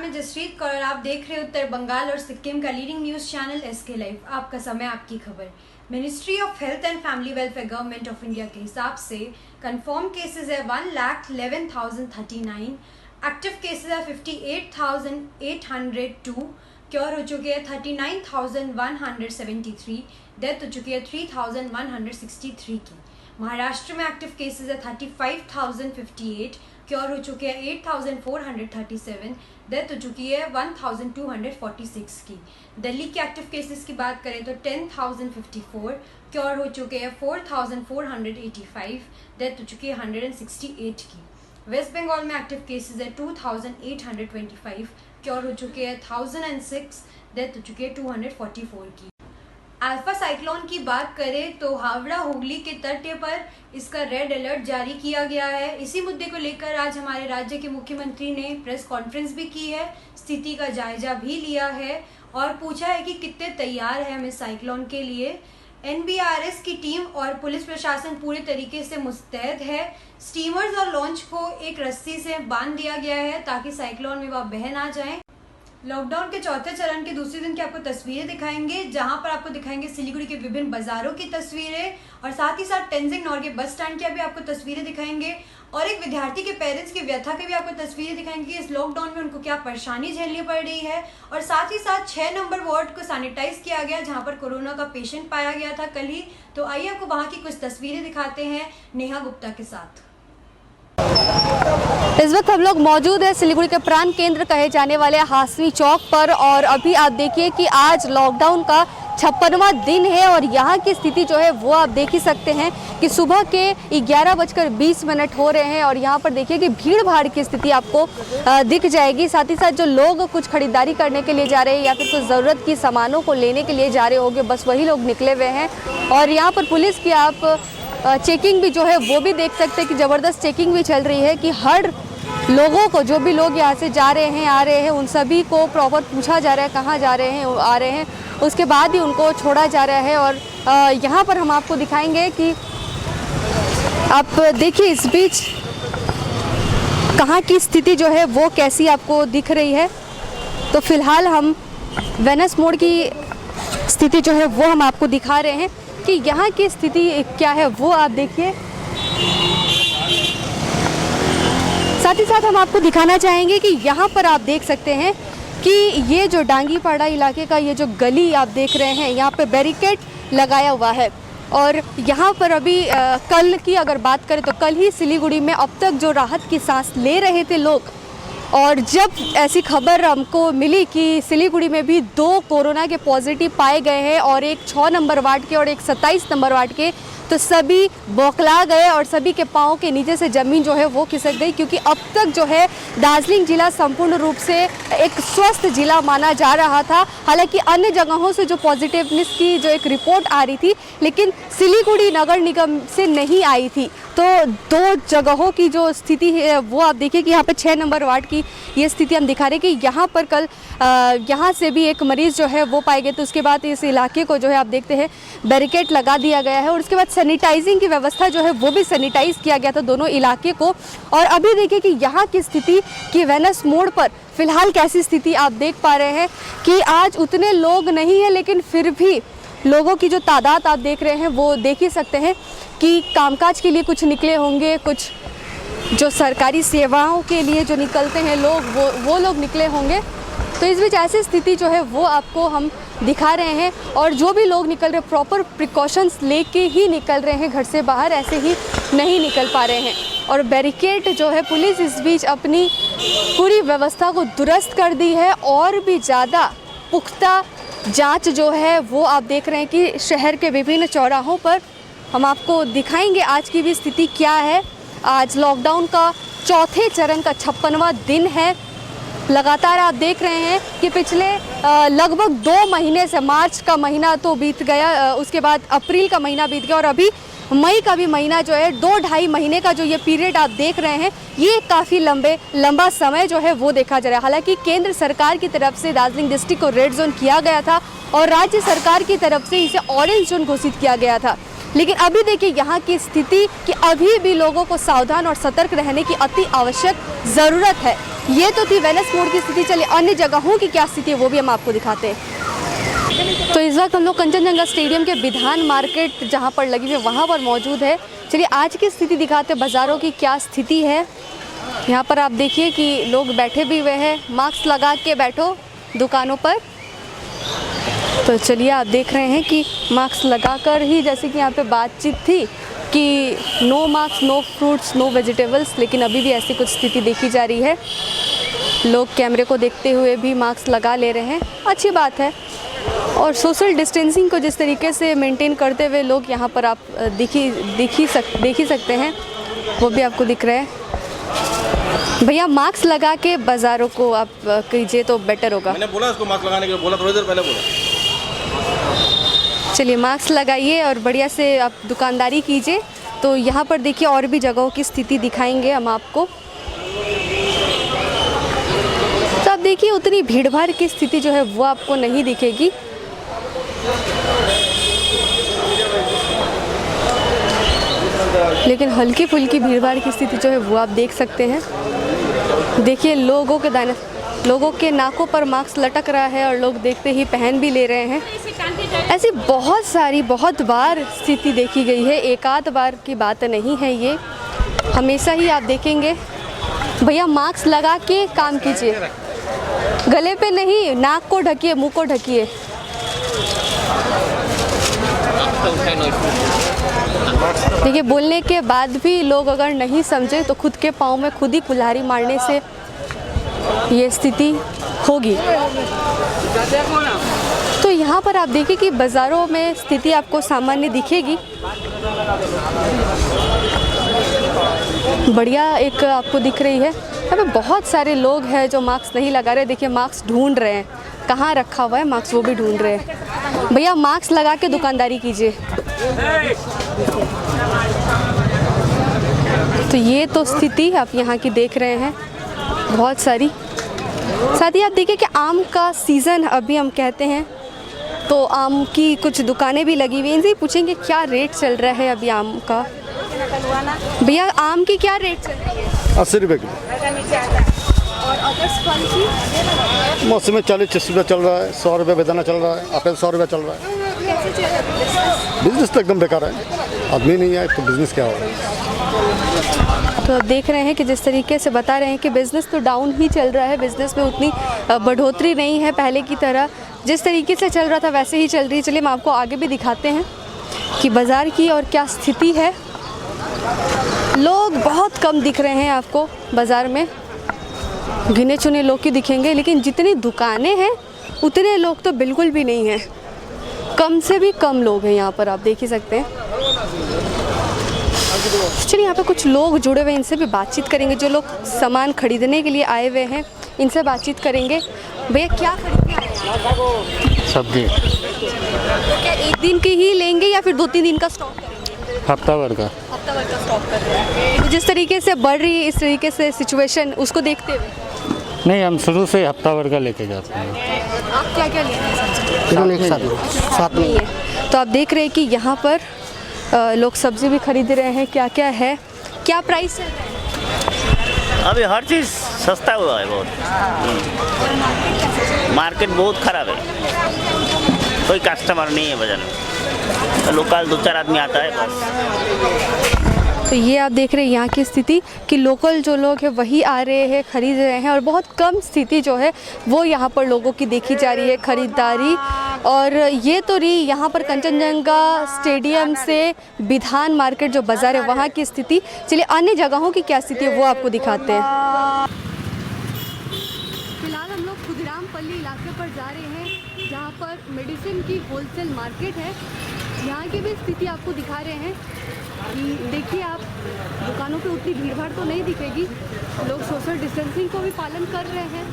मैं जसप्रीत कौर और आप देख रहे हैं उत्तर बंगाल और सिक्किम का leading news channel SK live. आपका समय आपकी खबर। Ministry of health and family welfare government of India के हिसाब से कंफर्म केसेस है 1,11,039, एक्टिव केसेस है 58,802, क्योर हो चुके हैं 39,173, डेथ हो चुकी है 3,163 की। महाराष्ट्र में एक्टिव केसेस है 35,058, क्योर हो चुके हैं 8,437, डेथ हो चुकी है 1,246 की। दिल्ली के एक्टिव केसेस की बात करें तो 10,054, क्योर हो चुके हैं 4,485, डेथ हो चुकी है 168 की। वेस्ट बंगाल में एक्टिव केसेस है 2,825, क्योर हो चुके हैं 1,006, डेथ हो चुकी है 244 की। अल्फा साइक्लोन की बात करें तो हावड़ा हुगली के तट पर इसका रेड अलर्ट जारी किया गया है। इसी मुद्दे को लेकर आज हमारे राज्य के मुख्यमंत्री ने प्रेस कॉन्फ्रेंस भी की है, स्थिति का जायजा भी लिया है और पूछा है कि कितने तैयार हैं हम इस साइक्लोन के लिए। NBRS की टीम और पुलिस प्रशासन पूरे तरीके से मुस्तैद है। स्टीमर्स और लॉन्च को एक रस्सी से बांध दिया गया है ताकि साइक्लोन में वह बह ना जाए। लॉकडाउन के चौथे चरण के दूसरे दिन की आपको तस्वीरें दिखाएंगे, जहां पर आपको दिखाएंगे सिलीगुड़ी के विभिन्न बाजारों की तस्वीरें और साथ ही साथ तेंजिंग नॉर्गे बस स्टैंड की भी आपको तस्वीरें दिखाएंगे और एक विद्यार्थी के पेरेंट्स की व्यथा की भी आपको तस्वीरें दिखाएंगे कि इस लॉकडाउन में उनको क्या परेशानी झेलनी पड़ रही है। और साथ ही साथ 6 नंबर वार्ड को सैनिटाइज किया गया जहाँ पर कोरोना का पेशेंट पाया गया था कल ही। तो आइए आपको वहाँ की कुछ तस्वीरें दिखाते हैं नेहा गुप्ता के साथ। इस वक्त हम लोग मौजूद है सिलीगुड़ी के प्राण केंद्र कहे जाने वाले हासवी चौक पर और अभी आप देखिए कि आज लॉकडाउन का 56वां दिन है और यहाँ की स्थिति जो है वो आप देख ही सकते हैं कि सुबह के 11:20 हो रहे हैं और यहाँ पर देखिए कि भीड़ भाड़ की स्थिति आपको दिख जाएगी। साथ ही साथ जो लोग कुछ खरीदारी करने के लिए जा रहे हैं या फिर कुछ ज़रूरत की सामानों को लेने के लिए जा रहे होंगे, बस वही लोग निकले हुए हैं। और यहाँ पर पुलिस की आप चेकिंग भी जो है वो भी देख सकते हैं कि ज़बरदस्त चेकिंग भी चल रही है कि हर लोगों को, जो भी लोग यहाँ से जा रहे हैं आ रहे हैं, उन सभी को प्रॉपर पूछा जा रहा है कहाँ जा रहे हैं आ रहे हैं, उसके बाद ही उनको छोड़ा जा रहा है। और यहाँ पर हम आपको दिखाएंगे कि आप देखिए इस बीच कहाँ की स्थिति जो है वो कैसी आपको दिख रही है। तो फिलहाल हम वेनस मोड़ की स्थिति जो है वो हम आपको दिखा रहे हैं कि यहाँ की स्थिति क्या है वो आप देखिए। साथ ही साथ हम आपको दिखाना चाहेंगे कि यहाँ पर आप देख सकते हैं कि ये जो डांगीपाड़ा इलाके का ये जो गली आप देख रहे हैं, यहाँ पे बैरिकेड लगाया हुआ है। और यहाँ पर अभी कल की अगर बात करें तो कल ही सिलीगुड़ी में अब तक जो राहत की सांस ले रहे थे लोग, और जब ऐसी खबर हमको मिली कि सिलीगुड़ी में भी 2 कोरोना के पॉजिटिव पाए गए हैं और एक 6 नंबर वार्ड के और एक 27 नंबर वार्ड के, तो सभी बौखला गए और सभी के पाँव के नीचे से ज़मीन जो है वो खिसक गई। क्योंकि अब तक जो है दार्जिलिंग जिला संपूर्ण रूप से एक स्वस्थ जिला माना जा रहा था। हालांकि अन्य जगहों से जो पॉजिटिवनेस की जो एक रिपोर्ट आ रही थी, लेकिन सिलीगुड़ी नगर निगम से नहीं आई थी। तो 2 जगहों की जो स्थिति है वो आप देखिए कि यहाँ पर 6 नंबर वार्ड की ये स्थिति हम दिखा रहे हैं कि यहाँ पर कल यहाँ से भी एक मरीज़ जो है वो पाए गए। तो उसके बाद इस इलाके को जो है आप देखते हैं बैरिकेड लगा दिया गया है और उसके बाद सैनिटाइजिंग की व्यवस्था जो है वो भी सैनिटाइज किया गया था दोनों इलाके को। और अभी देखिए कि यहाँ की स्थिति कि वेनस मोड़ पर फ़िलहाल कैसी स्थिति आप देख पा रहे हैं कि आज उतने लोग नहीं हैं, लेकिन फिर भी लोगों की जो तादाद आप देख रहे हैं वो देख ही सकते हैं कि कामकाज के लिए कुछ निकले होंगे, कुछ जो सरकारी सेवाओं के लिए जो निकलते हैं लोग वो लोग निकले होंगे। तो इस बीच ऐसी स्थिति जो है वो आपको हम दिखा रहे हैं और जो भी लोग निकल रहे प्रॉपर प्रिकॉशंस लेके ही निकल रहे हैं घर से बाहर, ऐसे ही नहीं निकल पा रहे हैं। और बैरिकेड जो है पुलिस इस बीच अपनी पूरी व्यवस्था को दुरुस्त कर दी है और भी ज़्यादा पुख्ता जांच जो है वो आप देख रहे हैं कि शहर के विभिन्न चौराहों पर हम आपको दिखाएंगे आज की भी स्थिति क्या है। आज लॉकडाउन का चौथे चरण का 56वां दिन है। लगातार आप देख रहे हैं कि पिछले लगभग 2 महीने से, मार्च का महीना तो बीत गया, उसके बाद अप्रैल का महीना बीत गया और अभी मई का भी महीना जो है 2-2.5 महीने का जो ये पीरियड आप देख रहे हैं, ये काफ़ी लंबा समय जो है वो देखा जा रहा है। हालांकि केंद्र सरकार की तरफ से दार्जिलिंग डिस्ट्रिक्ट को रेड जोन किया गया था और राज्य सरकार की तरफ से इसे ऑरेंज जोन घोषित किया गया था। लेकिन अभी देखिए यहाँ की स्थिति कि अभी भी लोगों को सावधान और सतर्क रहने की अति आवश्यक ज़रूरत है। ये तो थी वेनिस मोड़ की स्थिति। चलिए अन्य जगहों की क्या स्थिति है वो भी हम आपको दिखाते हैं। तो इस वक्त हम लोग कंचनजंगा स्टेडियम के विधान मार्केट जहाँ पर लगी हुई है वहाँ पर मौजूद है। चलिए आज की स्थिति दिखाते हैं, बाज़ारों की क्या स्थिति है। यहाँ पर आप देखिए कि लोग बैठे भी हुए हैं, मास्क लगा के बैठो दुकानों पर। तो चलिए आप देख रहे हैं कि मास्क लगाकर ही, जैसे कि यहाँ पे बातचीत थी कि no mask no fruits no vegetables, लेकिन अभी भी ऐसी कुछ स्थिति देखी जा रही है। लोग कैमरे को देखते हुए भी मास्क लगा ले रहे हैं, अच्छी बात है। और सोशल डिस्टेंसिंग को जिस तरीके से मेंटेन करते हुए लोग यहाँ पर आप देख ही सकते हैं, वो भी आपको दिख रहा है। भैया मास्क लगा के बाज़ारों को आप कीजिए तो बेटर होगा। मैंने बोला उसको मास्क लगाने के लिए, बोला थोड़ी देर पहले बोला। चलिए मास्क लगाइए और बढ़िया से आप दुकानदारी कीजिए। तो यहाँ पर देखिए और भी जगहों की स्थिति दिखाएंगे हम आपको। तो आप देखिए उतनी भीड़ भाड़ की स्थिति जो है वो आपको नहीं दिखेगी। लेकिन हल्की फुल्की भीड़ भाड़ की स्थिति जो है वो आप देख सकते हैं। देखिए लोगों के नाकों पर मास्क लटक रहा है और लोग देखते ही पहन भी ले रहे हैं। ऐसी बहुत बार स्थिति देखी गई है, एक आध बार की बात नहीं है ये, हमेशा ही आप देखेंगे। भैया मास्क लगा के काम कीजिए, गले पे नहीं, नाक को ढकिए, मुंह को ढकिए। देखिए बोलने के बाद भी लोग अगर नहीं समझे तो खुद के पाँव में खुद ही कुल्हाड़ी मारने से ये स्थिति होगी। तो यहाँ पर आप देखिए कि बाज़ारों में स्थिति आपको सामान्य दिखेगी। बढ़िया एक आपको दिख रही है। यहाँ पे बहुत सारे लोग हैं जो मास्क नहीं लगा रहे। देखिए मास्क ढूंढ रहे हैं, कहाँ रखा हुआ है मास्क वो भी ढूंढ रहे हैं। भैया मास्क लगा के दुकानदारी कीजिए। तो ये तो स्थिति आप यहाँ की देख रहे हैं बहुत सारी। साथ ही आप देखिए कि आम का सीज़न अभी हम कहते हैं, तो आम की कुछ दुकानें भी लगी हुई हैं। इनसे पूछेंगे क्या रेट चल रहा है अभी आम का। भैया आम की क्या रेट चल रही है? 80 रुपये किलो। और अदर्स फल की मौसम में 40-60 रुपये चल रहा है, 100 रुपये बेदाना चल रहा है, एप्पल 100 रुपये चल रहा है। कैसे चल रहा है? बिजनेस तो एकदम बेकार है, आदमी नहीं है तो बिजनेस क्या होगा। तो आप देख रहे हैं कि जिस तरीके से बता रहे हैं कि बिज़नेस तो डाउन ही चल रहा है, बिज़नेस में उतनी बढ़ोतरी नहीं है पहले की तरह। जिस तरीके से चल रहा था वैसे ही चल रही है। चलिए हम आपको आगे भी दिखाते हैं कि बाज़ार की और क्या स्थिति है। लोग बहुत कम दिख रहे हैं आपको बाज़ार में, गिने चुने लोग ही दिखेंगे, लेकिन जितनी दुकानें हैं उतने लोग तो बिल्कुल भी नहीं हैं। कम से भी कम लोग हैं यहाँ पर, आप देख ही सकते हैं। चलिए यहाँ पे कुछ लोग जुड़े हुए हैं, इनसे भी बातचीत करेंगे। जो लोग सामान खरीदने के लिए आए हुए हैं इनसे बातचीत करेंगे। भैया क्या खरीदने आए हैं? सब्जी। क्या एक दिन की ही लेंगे या फिर 2-3 दिन का स्टॉक करेंगे? हफ्ता भर का स्टॉक कर रहे हैं। जिस तरीके से बढ़ रही है इस तरीके से सिचुएशन, उसको देखते हुए नहीं, हम शुरू से हफ्ता भर का लेके जाते हैं। आप क्या क्या लेते हैं? इन्होंने एक साथ नहीं है। तो आप देख रहे हैं कि यहाँ पर लोग सब्जी भी खरीद रहे हैं। क्या क्या है, क्या प्राइस है? अभी हर चीज़ सस्ता हुआ है बहुत। मार्केट बहुत ख़राब है, कोई कस्टमर नहीं है बाजार में, तो लोकल 2-4 आदमी आता है बस। तो ये आप देख रहे हैं यहाँ की स्थिति कि लोकल जो लोग हैं वही आ रहे हैं, खरीद रहे हैं, और बहुत कम स्थिति जो है वो यहाँ पर लोगों की देखी जा रही है खरीदारी। और ये तो रही यहाँ पर कंचनजंगा स्टेडियम से विधान मार्केट जो बाज़ार है वहाँ की स्थिति। चलिए अन्य जगहों की क्या स्थिति है वो आपको दिखाते हैं। फिलहाल हम लोग खुदिरामपल्ली इलाके पर जा रहे हैं जहाँ पर मेडिसिन की होलसेल मार्केट है। यहाँ की भी स्थिति आपको दिखा रहे हैं कि देखिए आप दुकानों पे उतनी भीड़ भाड़ तो नहीं दिखेगी, लोग सोशल डिस्टेंसिंग को भी पालन कर रहे हैं।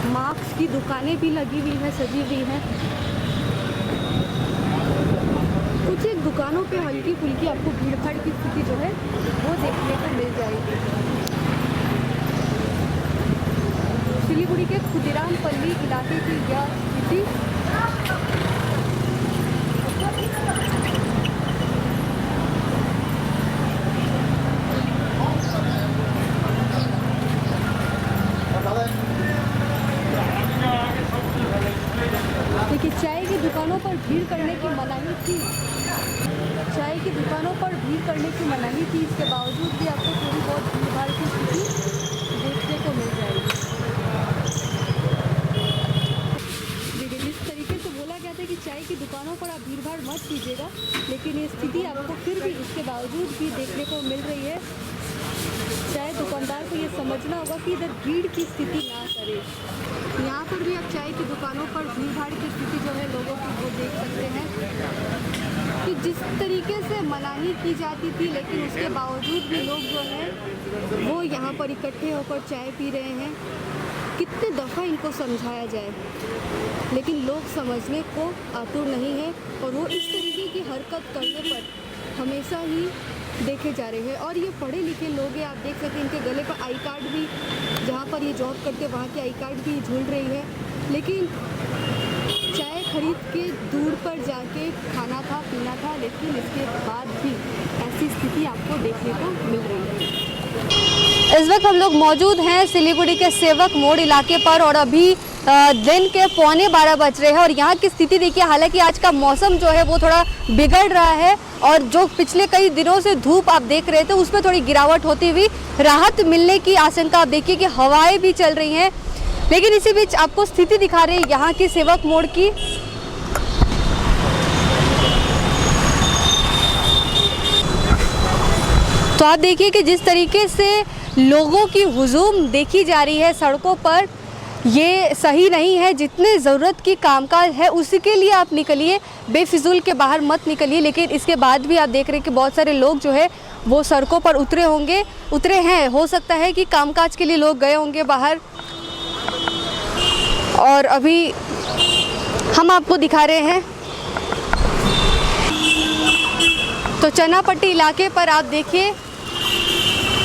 मास्क की दुकानें भी लगी हुई हैं, सजी हुई हैं। कुछ एक दुकानों पे हल्की फुल्की आपको भीड़ भाड़ की स्थिति जो है वो देखने को मिल जाएगी। सिलीगुड़ी के खुदिरामपल्ली इलाके की यह स्थिति। थी, चाय की दुकानों पर भीड़ करने की मनाही थी, इसके बावजूद भी आपको थोड़ी बहुत भीड़ भाड़ की स्थिति देखने को मिल जाएगी। देखिए, इस तरीके से बोला गया था कि चाय की दुकानों पर आप भीड़ भाड़ मत कीजिएगा, लेकिन ये स्थिति आपको फिर भी इसके बावजूद भी देखने को मिल रही है। चाय दुकानदार को ये समझना होगा कि इधर भीड़ की स्थिति ना करे। यहाँ पर भी आप चाय की दुकानों पर भीड़ भाड़ की स्थिति जो है लोगों की वो देख सकते हैं कि जिस तरीके से मनाही की जाती थी, लेकिन उसके बावजूद भी लोग जो है वो यहाँ पर इकट्ठे होकर चाय पी रहे हैं। कितने दफ़ा इनको समझाया जाए, लेकिन लोग समझने को आतुर नहीं है और वो इस तरीके की हरकत करने पर हमेशा ही देखे जा रहे हैं। और ये पढ़े लिखे लोग हैं, आप देख सकते हैं इनके गले पर आई कार्ड भी, जहाँ पर ये जॉब करते वहाँ की आई कार्ड भी झूल रही है, लेकिन चाय खरीद के दूर पर जाके खाना था, पीना था, लेकिन इसके बाद भी ऐसी स्थिति आपको देखने को मिल रही है। इस वक्त हम लोग मौजूद हैं सिलीगुड़ी के सेवक मोड़ इलाके पर और अभी दिन के 11:15 बज रहे हैं और यहाँ की स्थिति देखिए। हालांकि आज का मौसम जो है वो थोड़ा बिगड़ रहा है और जो पिछले कई दिनों से धूप आप देख रहे थे उसमें थोड़ी गिरावट होती हुई राहत मिलने की आशंका आप देखिए कि हवाएं भी चल रही हैं। लेकिन इसी बीच आपको स्थिति दिखा रहे हैं यहाँ की सेवक मोड़ की। तो आप देखिए कि जिस तरीके से लोगों की हुजूम देखी जा रही है सड़कों पर, ये सही नहीं है। जितने ज़रूरत की कामकाज है उसी के लिए आप निकलिए, बेफिजूल के बाहर मत निकलिए। लेकिन इसके बाद भी आप देख रहे हैं कि बहुत सारे लोग जो है वो सड़कों पर उतरे हैं। हो सकता है कि कामकाज के लिए लोग गए होंगे बाहर। और अभी हम आपको दिखा रहे हैं तो चनापट्टी इलाके पर आप देखिए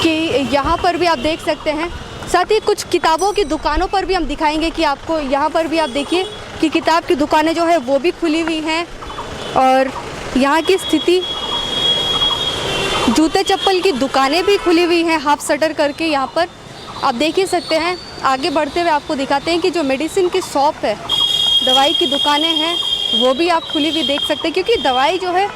कि यहाँ पर भी आप देख सकते हैं। साथ ही कुछ किताबों की दुकानों पर भी हम दिखाएंगे कि आपको यहाँ पर भी आप देखिए कि किताब की दुकानें जो है वो भी खुली हुई हैं और यहाँ की स्थिति, जूते चप्पल की दुकानें भी खुली हुई हैं हाफ शटर करके। यहाँ पर आप देख ही सकते हैं। आगे बढ़ते हुए आपको दिखाते हैं कि जो मेडिसिन की शॉप है, दवाई की दुकानें हैं, वो भी आप खुली हुई देख सकते हैं, क्योंकि दवाई जो है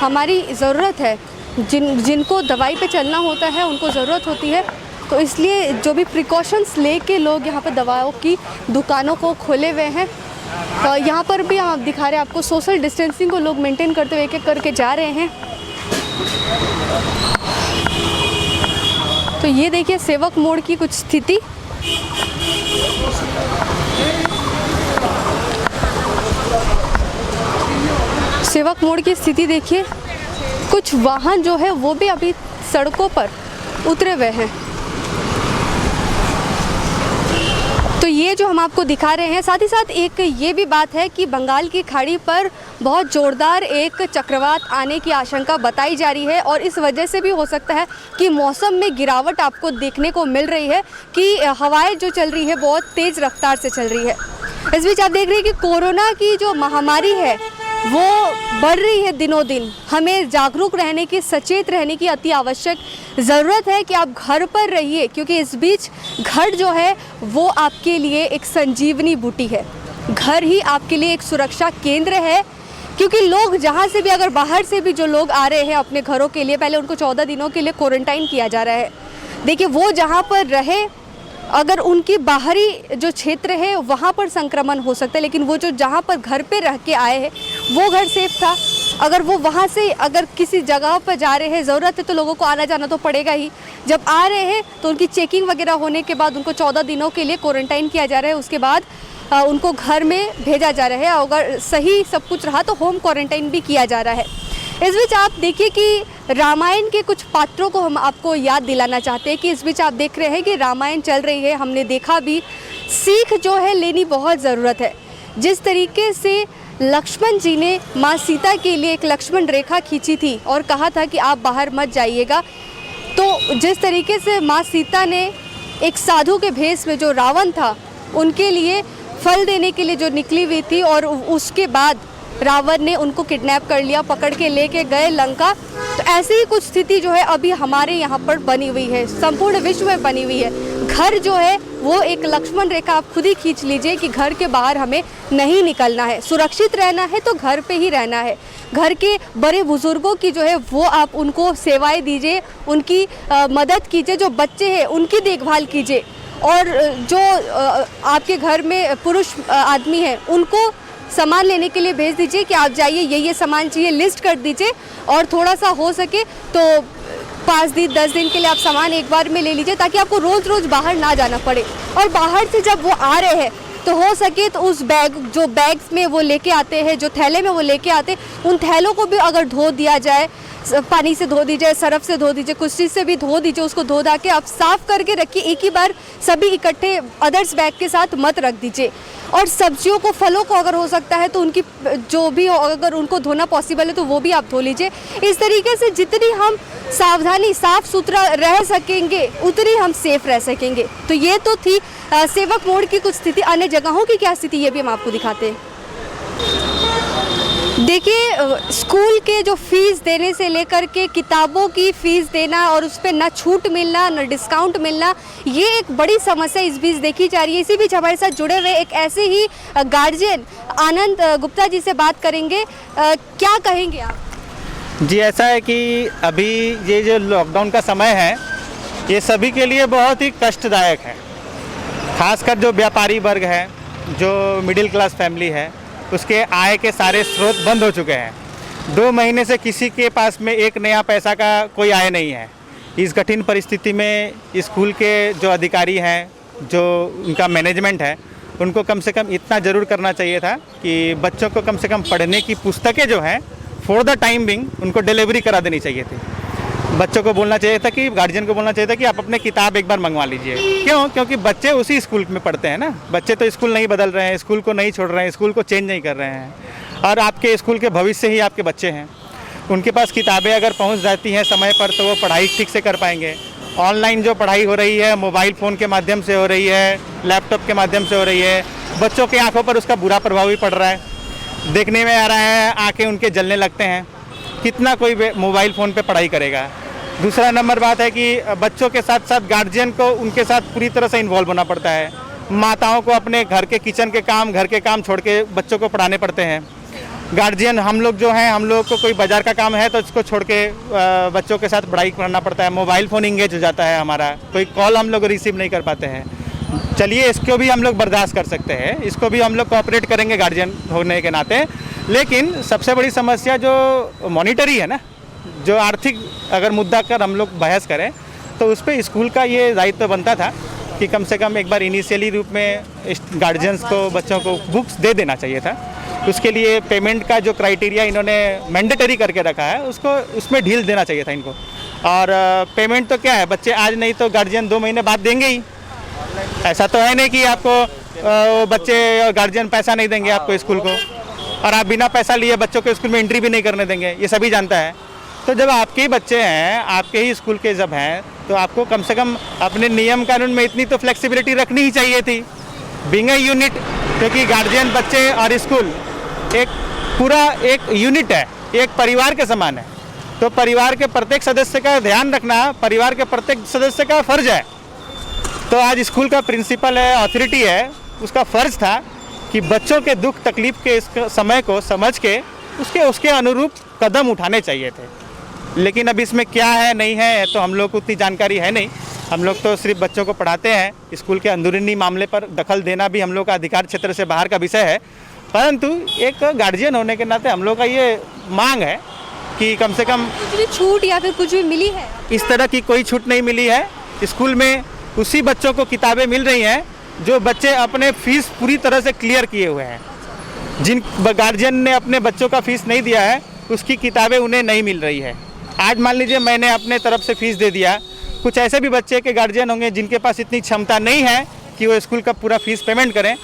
हमारी ज़रूरत है। जिनको दवाई पे चलना होता है उनको ज़रूरत होती है, तो इसलिए जो भी प्रिकॉशंस लेके लोग यहाँ पर दवाओं की दुकानों को खोले हुए हैं। तो यहाँ पर भी आप दिखा रहे हैं आपको सोशल डिस्टेंसिंग को लोग मेंटेन करते हुए एक-एक करके जा रहे हैं। तो ये देखिए सेवक मोड़ की कुछ स्थिति। सेवक मोड़ की स्थिति देखिए, कुछ वाहन जो है वो भी अभी सड़कों पर उतरे हुए हैं। तो ये जो हम आपको दिखा रहे हैं, साथ ही साथ एक ये भी बात है कि बंगाल की खाड़ी पर बहुत ज़ोरदार एक चक्रवात आने की आशंका बताई जा रही है और इस वजह से भी हो सकता है कि मौसम में गिरावट आपको देखने को मिल रही है कि हवाएं जो चल रही है बहुत तेज़ रफ्तार से चल रही है। इस बीच आप देख रहे हैं कि कोरोना की जो महामारी है वो बढ़ रही है दिनों दिन। हमें जागरूक रहने की, सचेत रहने की अति आवश्यक ज़रूरत है कि आप घर पर रहिए, क्योंकि इस बीच घर जो है वो आपके लिए एक संजीवनी बूटी है। घर ही आपके लिए एक सुरक्षा केंद्र है, क्योंकि लोग जहाँ से भी, अगर बाहर से भी जो लोग आ रहे हैं अपने घरों के लिए, पहले उनको 14 दिनों के लिए क्वारंटाइन किया जा रहा है। देखिए वो जहाँ पर रहे, अगर उनकी बाहरी जो क्षेत्र है वहाँ पर संक्रमण हो सकता है, लेकिन वो जो जहाँ पर घर पे रह के आए हैं वो घर सेफ था। अगर वो वहाँ से अगर किसी जगह पर जा रहे हैं, ज़रूरत है तो लोगों को आना जाना तो पड़ेगा ही। जब आ रहे हैं तो उनकी चेकिंग वगैरह होने के बाद उनको 14 दिनों के लिए क्वारंटाइन किया जा रहा है। उसके बाद उनको घर में भेजा जा रहा है। अगर सही सब कुछ रहा तो होम क्वारंटाइन भी किया जा रहा है। इस बीच आप देखिए कि रामायण के कुछ पात्रों को हम आपको याद दिलाना चाहते हैं कि इस बीच आप देख रहे हैं कि रामायण चल रही है, हमने देखा भी। सीख जो है लेनी बहुत ज़रूरत है। जिस तरीके से लक्ष्मण जी ने माँ सीता के लिए एक लक्ष्मण रेखा खींची थी और कहा था कि आप बाहर मत जाइएगा, तो जिस तरीके से माँ सीता ने एक साधु के भेष में, जो रावण था, उनके लिए फल देने के लिए जो निकली हुई थी और उसके बाद रावण ने उनको किडनैप कर लिया, पकड़ के लेके गए लंका। तो ऐसी ही कुछ स्थिति जो है अभी हमारे यहाँ पर बनी हुई है, संपूर्ण विश्व में बनी हुई है। घर जो है वो एक लक्ष्मण रेखा आप खुद ही खींच लीजिए कि घर के बाहर हमें नहीं निकलना है, सुरक्षित रहना है तो घर पे ही रहना है। घर के बड़े बुजुर्गों की जो है वो आप उनको सेवाएं दीजिए, उनकी मदद कीजिए, जो बच्चे हैं उनकी देखभाल कीजिए, और जो आपके घर में पुरुष आदमी हैं उनको सामान लेने के लिए भेज दीजिए कि आप जाइए, ये सामान चाहिए, लिस्ट कर दीजिए, और थोड़ा सा हो सके तो 5 दिन 10 दिन के लिए आप सामान एक बार में ले लीजिए, ताकि आपको रोज़ रोज़ बाहर ना जाना पड़े। और बाहर से जब वो आ रहे हैं तो हो सके तो उस जो बैग्स में वो लेके आते हैं, जो थैले में वो लेके आते हैं, उन थैलों को भी अगर धो दिया जाए, पानी से धो दीजिए, सरफ से धो दीजिए, कुछ चीज़ से भी धो दीजिए, उसको धो धा के आप साफ़ करके रखिए। एक ही बार सभी इकट्ठे अदर्स बैग के साथ मत रख दीजिए। और सब्जियों को, फलों को अगर हो सकता है तो उनकी जो भी हो, अगर उनको धोना पॉसिबल है तो वो भी आप धो लीजिए। इस तरीके से जितनी हम सावधानी, साफ़ सुथरा रह सकेंगे उतनी हम सेफ रह सकेंगे। तो ये तो थी सेवक मोड़ की कुछ स्थिति। अन्य जगहों की क्या स्थिति ये भी हम आपको दिखाते हैं। देखिए, स्कूल के जो फीस देने से लेकर के किताबों की फ़ीस देना और उस पर ना छूट मिलना ना डिस्काउंट मिलना, ये एक बड़ी समस्या इस बीच देखी जा रही है। इसी बीच हमारे साथ जुड़े हुए एक ऐसे ही गार्जियन आनंद गुप्ता जी से बात करेंगे। क्या कहेंगे आप? जी, ऐसा है कि अभी ये जो लॉकडाउन का समय है ये सभी के लिए बहुत ही कष्टदायक है। खासकर जो व्यापारी वर्ग है, जो मिडिल क्लास फैमिली है, उसके आय के सारे स्रोत बंद हो चुके हैं। 2 महीने से किसी के पास में एक नया पैसा का कोई आय नहीं है। इस कठिन परिस्थिति में स्कूल के जो अधिकारी हैं, जो उनका मैनेजमेंट है, उनको कम से कम इतना ज़रूर करना चाहिए था कि बच्चों को कम से कम पढ़ने की पुस्तकें जो हैं फॉर द टाइम बिंग उनको डिलीवरी करा देनी चाहिए थी। बच्चों को बोलना चाहिए था कि गार्जियन को बोलना चाहिए था कि आप अपने किताब एक बार मंगवा लीजिए। क्यों? क्योंकि बच्चे उसी स्कूल में पढ़ते हैं ना। बच्चे तो स्कूल नहीं बदल रहे हैं, स्कूल को नहीं छोड़ रहे हैं, स्कूल को चेंज नहीं कर रहे हैं, और आपके स्कूल के भविष्य ही आपके बच्चे हैं। उनके पास किताबें अगर पहुंच जाती हैं समय पर तो वो पढ़ाई ठीक से कर पाएंगे। ऑनलाइन जो पढ़ाई हो रही है, मोबाइल फ़ोन के माध्यम से हो रही है, लैपटॉप के माध्यम से हो रही है, बच्चों की आँखों पर उसका बुरा प्रभाव भी पड़ रहा है। देखने में आ रहा है आँखें उनके जलने लगते हैं। कितना कोई मोबाइल फ़ोन पे पढ़ाई करेगा। दूसरा नंबर बात है कि बच्चों के साथ साथ गार्जियन को उनके साथ पूरी तरह से इन्वॉल्व होना पड़ता है। माताओं को अपने घर के किचन के काम, घर के काम छोड़ के बच्चों को पढ़ाने पड़ते हैं। गार्जियन हम लोग जो हैं, हम लोग को कोई बाज़ार का काम है तो इसको छोड़ के बच्चों के साथ पढ़ाई करना पड़ता है। मोबाइल फ़ोन इंगेज हो जाता है हमारा, कोई कॉल हम लोग रिसीव नहीं कर पाते हैं। चलिए, इसको भी हम लोग बर्दाश्त कर सकते हैं, इसको भी हम लोग कोऑपरेट करेंगे गार्जियन होने के नाते। लेकिन सबसे बड़ी समस्या जो मॉनिटरी है ना, जो आर्थिक अगर मुद्दा कर हम लोग बहस करें तो उस पर स्कूल का ये दायित्व बनता था कि कम से कम एक बार इनिशियली रूप में गार्जियंस को, बच्चों को बुक्स दे देना चाहिए था। उसके लिए पेमेंट का जो क्राइटेरिया इन्होंने मैंडेटरी करके रखा है, उसको उसमें ढील देना चाहिए था इनको। और पेमेंट तो क्या है, बच्चे आज नहीं तो गार्जियन 2 महीने बाद देंगे ही। ऐसा तो है नहीं कि आपको बच्चे और गार्जियन पैसा नहीं देंगे आपको स्कूल को, और आप बिना पैसा लिए बच्चों को स्कूल में एंट्री भी नहीं करने देंगे, ये सभी जानता है। तो जब आपके ही बच्चे हैं, आपके ही स्कूल के जब हैं, तो आपको कम से कम अपने नियम कानून में इतनी तो फ्लेक्सिबिलिटी रखनी ही चाहिए थी। बीइंग ए यूनिट, क्योंकि गार्जियन, बच्चे और स्कूल एक पूरा एक यूनिट है, एक परिवार के समान है। तो परिवार के प्रत्येक सदस्य का ध्यान रखना परिवार के प्रत्येक सदस्य का फर्ज है। तो आज स्कूल का प्रिंसिपल है, अथॉरिटी है, उसका फ़र्ज था कि बच्चों के दुख तकलीफ़ के इस समय को समझ के उसके अनुरूप कदम उठाने चाहिए थे। लेकिन अब इसमें क्या है नहीं है तो हम लोग को उतनी जानकारी है नहीं। हम लोग तो सिर्फ बच्चों को पढ़ाते हैं। स्कूल के अंदरूनी मामले पर दखल देना भी हम लोग का अधिकार क्षेत्र से बाहर का विषय है। परंतु एक गार्जियन होने के नाते हम लोग का ये मांग है कि कम से कम कुछ भी छूट या फिर कुछ भी मिली है? इस तरह की कोई छूट नहीं मिली है। स्कूल में उसी बच्चों को किताबें मिल रही हैं जो बच्चे अपने फीस पूरी तरह से क्लियर किए हुए हैं। जिन गार्जियन ने अपने बच्चों का फीस नहीं दिया है उसकी किताबें उन्हें नहीं मिल रही है। आज मान लीजिए मैंने अपने तरफ से फीस दे दिया, कुछ ऐसे भी बच्चे के गार्जियन होंगे जिनके पास इतनी क्षमता नहीं है कि वो स्कूल का पूरा फीस पेमेंट करें,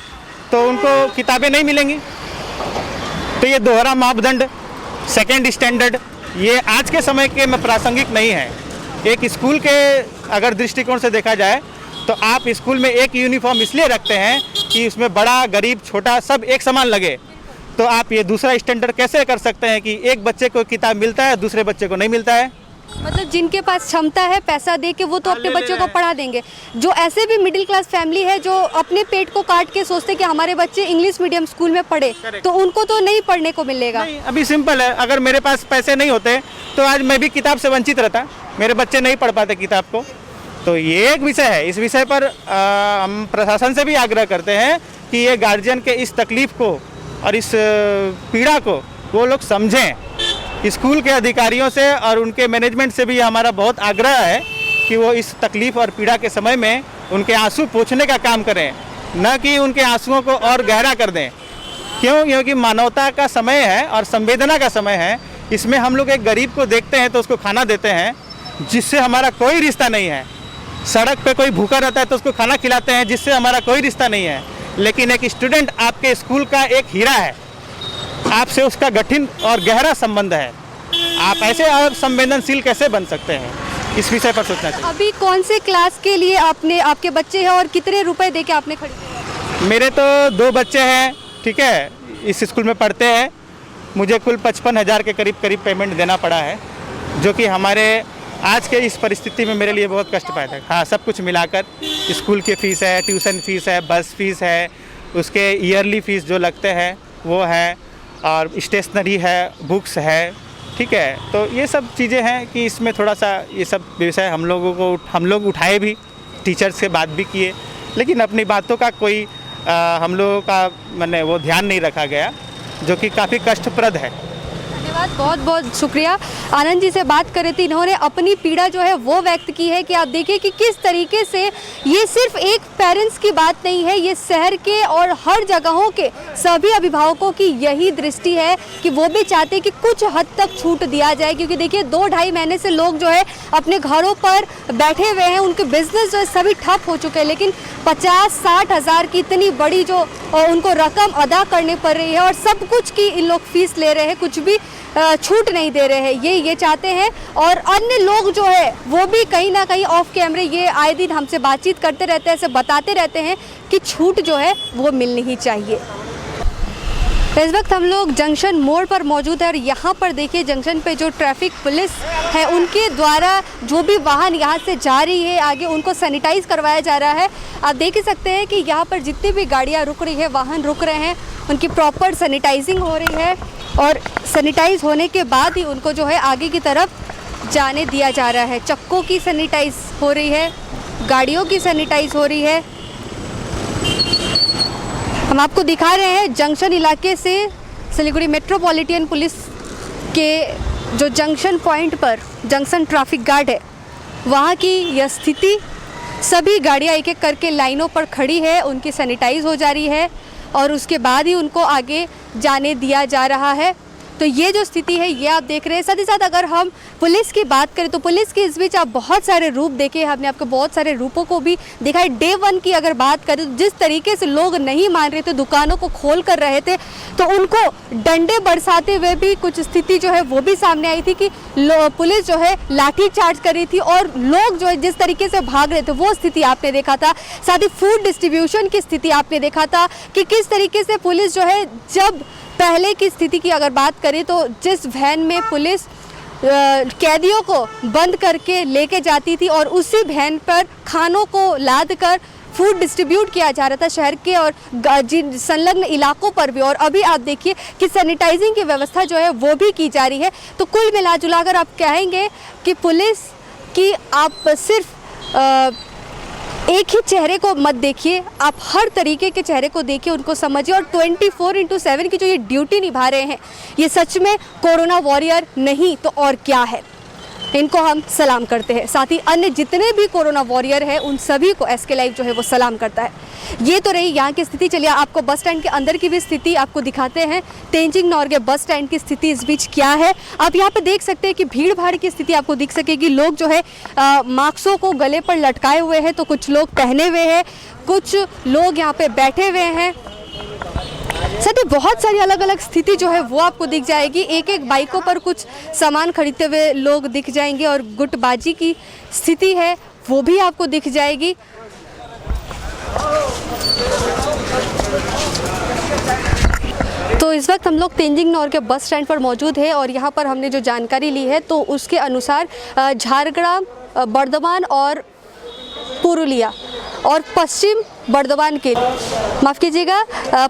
तो उनको किताबें नहीं मिलेंगी। तो ये दोहरा मापदंड, सेकेंड स्टैंडर्ड, ये आज के समय के में प्रासंगिक नहीं है। एक स्कूल के अगर दृष्टिकोण से देखा जाए तो आप स्कूल में एक यूनिफॉर्म इसलिए रखते हैं कि उसमें बड़ा, गरीब, छोटा सब एक समान लगे। तो आप ये दूसरा स्टैंडर्ड कैसे कर सकते हैं कि एक बच्चे को किताब मिलता है दूसरे बच्चे को नहीं मिलता है? मतलब जिनके पास क्षमता है पैसा दे के वो तो अपने बच्चों को पढ़ा देंगे। जो ऐसे भी मिडिल क्लास फैमिली है जो अपने पेट को काट के सोचते कि हमारे बच्चे इंग्लिश मीडियम स्कूल में पढ़े, तो उनको तो नहीं पढ़ने को मिलेगा। नहीं, अभी सिंपल है, अगर मेरे पास पैसे नहीं होते तो आज मैं भी किताब से वंचित रहता, मेरे बच्चे नहीं पढ़ पाते किताब को। तो ये एक विषय है, इस विषय पर हम प्रशासन से भी आग्रह करते हैं कि ये गार्जियन के इस तकलीफ को और इस पीड़ा को वो लोग समझें। स्कूल के अधिकारियों से और उनके मैनेजमेंट से भी हमारा बहुत आग्रह है कि वो इस तकलीफ और पीड़ा के समय में उनके आंसू पोंछने का काम करें, न कि उनके आंसुओं को और गहरा कर दें। क्यों? क्योंकि मानवता का समय है और संवेदना का समय है। इसमें हम लोग एक गरीब को देखते हैं तो उसको खाना देते हैं, जिससे हमारा कोई रिश्ता नहीं है। सड़क पे कोई भूखा रहता है तो उसको खाना खिलाते हैं, जिससे हमारा कोई रिश्ता नहीं है। लेकिन एक स्टूडेंट आपके स्कूल का एक हीरा है, आपसे उसका कठिन और गहरा संबंध है। आप ऐसे संवेदनशील कैसे बन सकते हैं? इस विषय पर सोचना चाहिए। अभी कौन से क्लास के लिए आपके बच्चे हैं और कितने रुपए देके आपने खरीदे? मेरे तो 2 बच्चे हैं, ठीक है, इस स्कूल में पढ़ते हैं। मुझे कुल 55,000 के करीब पेमेंट देना पड़ा है, जो कि हमारे आज के इस परिस्थिति में मेरे लिए बहुत कष्ट पाया था। हाँ, सब कुछ मिलाकर स्कूल की फ़ीस है, ट्यूशन फ़ीस है, बस फीस है, उसके ईयरली फ़ीस जो लगते हैं वो है, और स्टेशनरी है, बुक्स है, ठीक है। तो ये सब चीज़ें हैं कि इसमें थोड़ा सा ये सब विषय हम लोग उठाए भी, टीचर्स से बात भी किए, लेकिन अपनी बातों का कोई हम लोगों का मैंने वो ध्यान नहीं रखा गया, जो कि काफ़ी कष्टप्रद है। धन्यवाद, बहुत बहुत शुक्रिया। आनंद जी से बात कर रहे थे, इन्होंने अपनी पीड़ा जो है वो व्यक्त की है कि आप देखिए कि किस तरीके से ये सिर्फ एक पेरेंट्स की बात नहीं है, ये शहर के और हर जगहों के सभी अभिभावकों की यही दृष्टि है कि वो भी चाहते हैं कि कुछ हद तक छूट दिया जाए। क्योंकि देखिए 2-2.5 महीने से लोग जो है अपने घरों पर बैठे हुए हैं, उनके बिजनेस जो है सभी ठप हो चुके हैं, लेकिन 50-60 हज़ार की इतनी बड़ी जो उनको रकम अदा करनी पड़ रही है और सब कुछ की इन लोग फीस ले रहे हैं, कुछ भी छूट नहीं दे रहे हैं। ये चाहते हैं। और अन्य लोग जो है वो भी कहीं ना कहीं ऑफ कैमरे ये आए दिन हमसे बातचीत करते रहते हैं, ऐसे बताते रहते हैं कि छूट जो है वो मिलनी ही चाहिए। इस वक्त हम लोग जंक्शन मोड़ पर मौजूद है और यहाँ पर देखिए जंक्शन पे जो ट्रैफिक पुलिस है उनके द्वारा जो भी वाहन यहाँ से जा रही है आगे उनको सैनिटाइज करवाया जा रहा है। आप देख ही सकते हैं कि यहाँ पर जितनी भी गाड़ियाँ रुक रही है, वाहन रुक रहे हैं, उनकी प्रॉपर सैनिटाइजिंग हो रही है और सैनिटाइज होने के बाद ही उनको जो है आगे की तरफ जाने दिया जा रहा है। चक्कों की सैनिटाइज हो रही है, गाड़ियों की सैनिटाइज हो रही है। हम आपको दिखा रहे हैं जंक्शन इलाके से सिलीगुड़ी मेट्रोपॉलिटन पुलिस के जो जंक्शन पॉइंट पर जंक्शन ट्रैफिक गार्ड है वहाँ की यह स्थिति। सभी गाड़ियाँ एक एक करके लाइनों पर खड़ी है, उनकी सैनिटाइज हो जा रही है और उसके बाद ही उनको आगे जाने दिया जा रहा है। तो ये जो स्थिति है ये आप देख रहे हैं। साथ ही साथ अगर हम पुलिस की बात करें तो पुलिस के इस बीच आप बहुत सारे रूप देखे, हमने आपको बहुत सारे रूपों को भी देखा है। डे 1 की अगर बात करें तो जिस तरीके से लोग नहीं मान रहे थे, दुकानों को खोल कर रहे थे, तो उनको डंडे बरसाते हुए भी कुछ स्थिति जो है वो भी सामने आई थी कि पुलिस जो है लाठी चार्ज कर रही थी और लोग जो है जिस तरीके से भाग रहे थे वो स्थिति आपने देखा था। साथ ही फूड डिस्ट्रीब्यूशन की स्थिति आपने देखा था कि किस तरीके से पुलिस जो है, जब पहले की स्थिति की अगर बात करें तो जिस वैन में पुलिस कैदियों को बंद करके लेके जाती थी और उसी वैन पर खानों को लाद कर फूड डिस्ट्रीब्यूट किया जा रहा था शहर के और जिन संलग्न इलाकों पर भी। और अभी आप देखिए कि सैनिटाइजिंग की व्यवस्था जो है वो भी की जा रही है। तो कुल मिला जुला कर आप कहेंगे कि पुलिस की आप सिर्फ एक ही चेहरे को मत देखिए, आप हर तरीके के चेहरे को देखिए, उनको समझिए और 24/7 की जो ये ड्यूटी निभा रहे हैं ये सच में कोरोना वॉरियर नहीं तो और क्या है। इनको हम सलाम करते हैं। साथ ही अन्य जितने भी कोरोना वॉरियर हैं उन सभी को एसके लाइव जो है वो सलाम करता है। ये तो रही यहाँ की स्थिति। चलिए आपको बस स्टैंड के अंदर की भी स्थिति आपको दिखाते हैं। तेंजिंग नोर्गे बस स्टैंड की स्थिति इस बीच क्या है आप यहाँ पे देख सकते हैं कि भीड़ भाड़ की स्थिति आपको दिख सकेगी। लोग जो है मास्कों को गले पर लटकाए हुए हैं तो कुछ लोग पहने हुए हैं, कुछ लोग यहाँ पे बैठे हुए हैं। साथ ही बहुत सारी अलग अलग स्थिति जो है वो आपको दिख जाएगी। एक एक बाइकों पर कुछ सामान खरीदते हुए लोग दिख जाएंगे और गुटबाजी की स्थिति है वो भी आपको दिख जाएगी। तो इस वक्त हम लोग तेंजिंग नोर के बस स्टैंड पर मौजूद है और यहाँ पर हमने जो जानकारी ली है तो उसके अनुसार झारग्राम, बर्धमान और पुरुलिया और पश्चिम बर्धमान के, माफ़ कीजिएगा,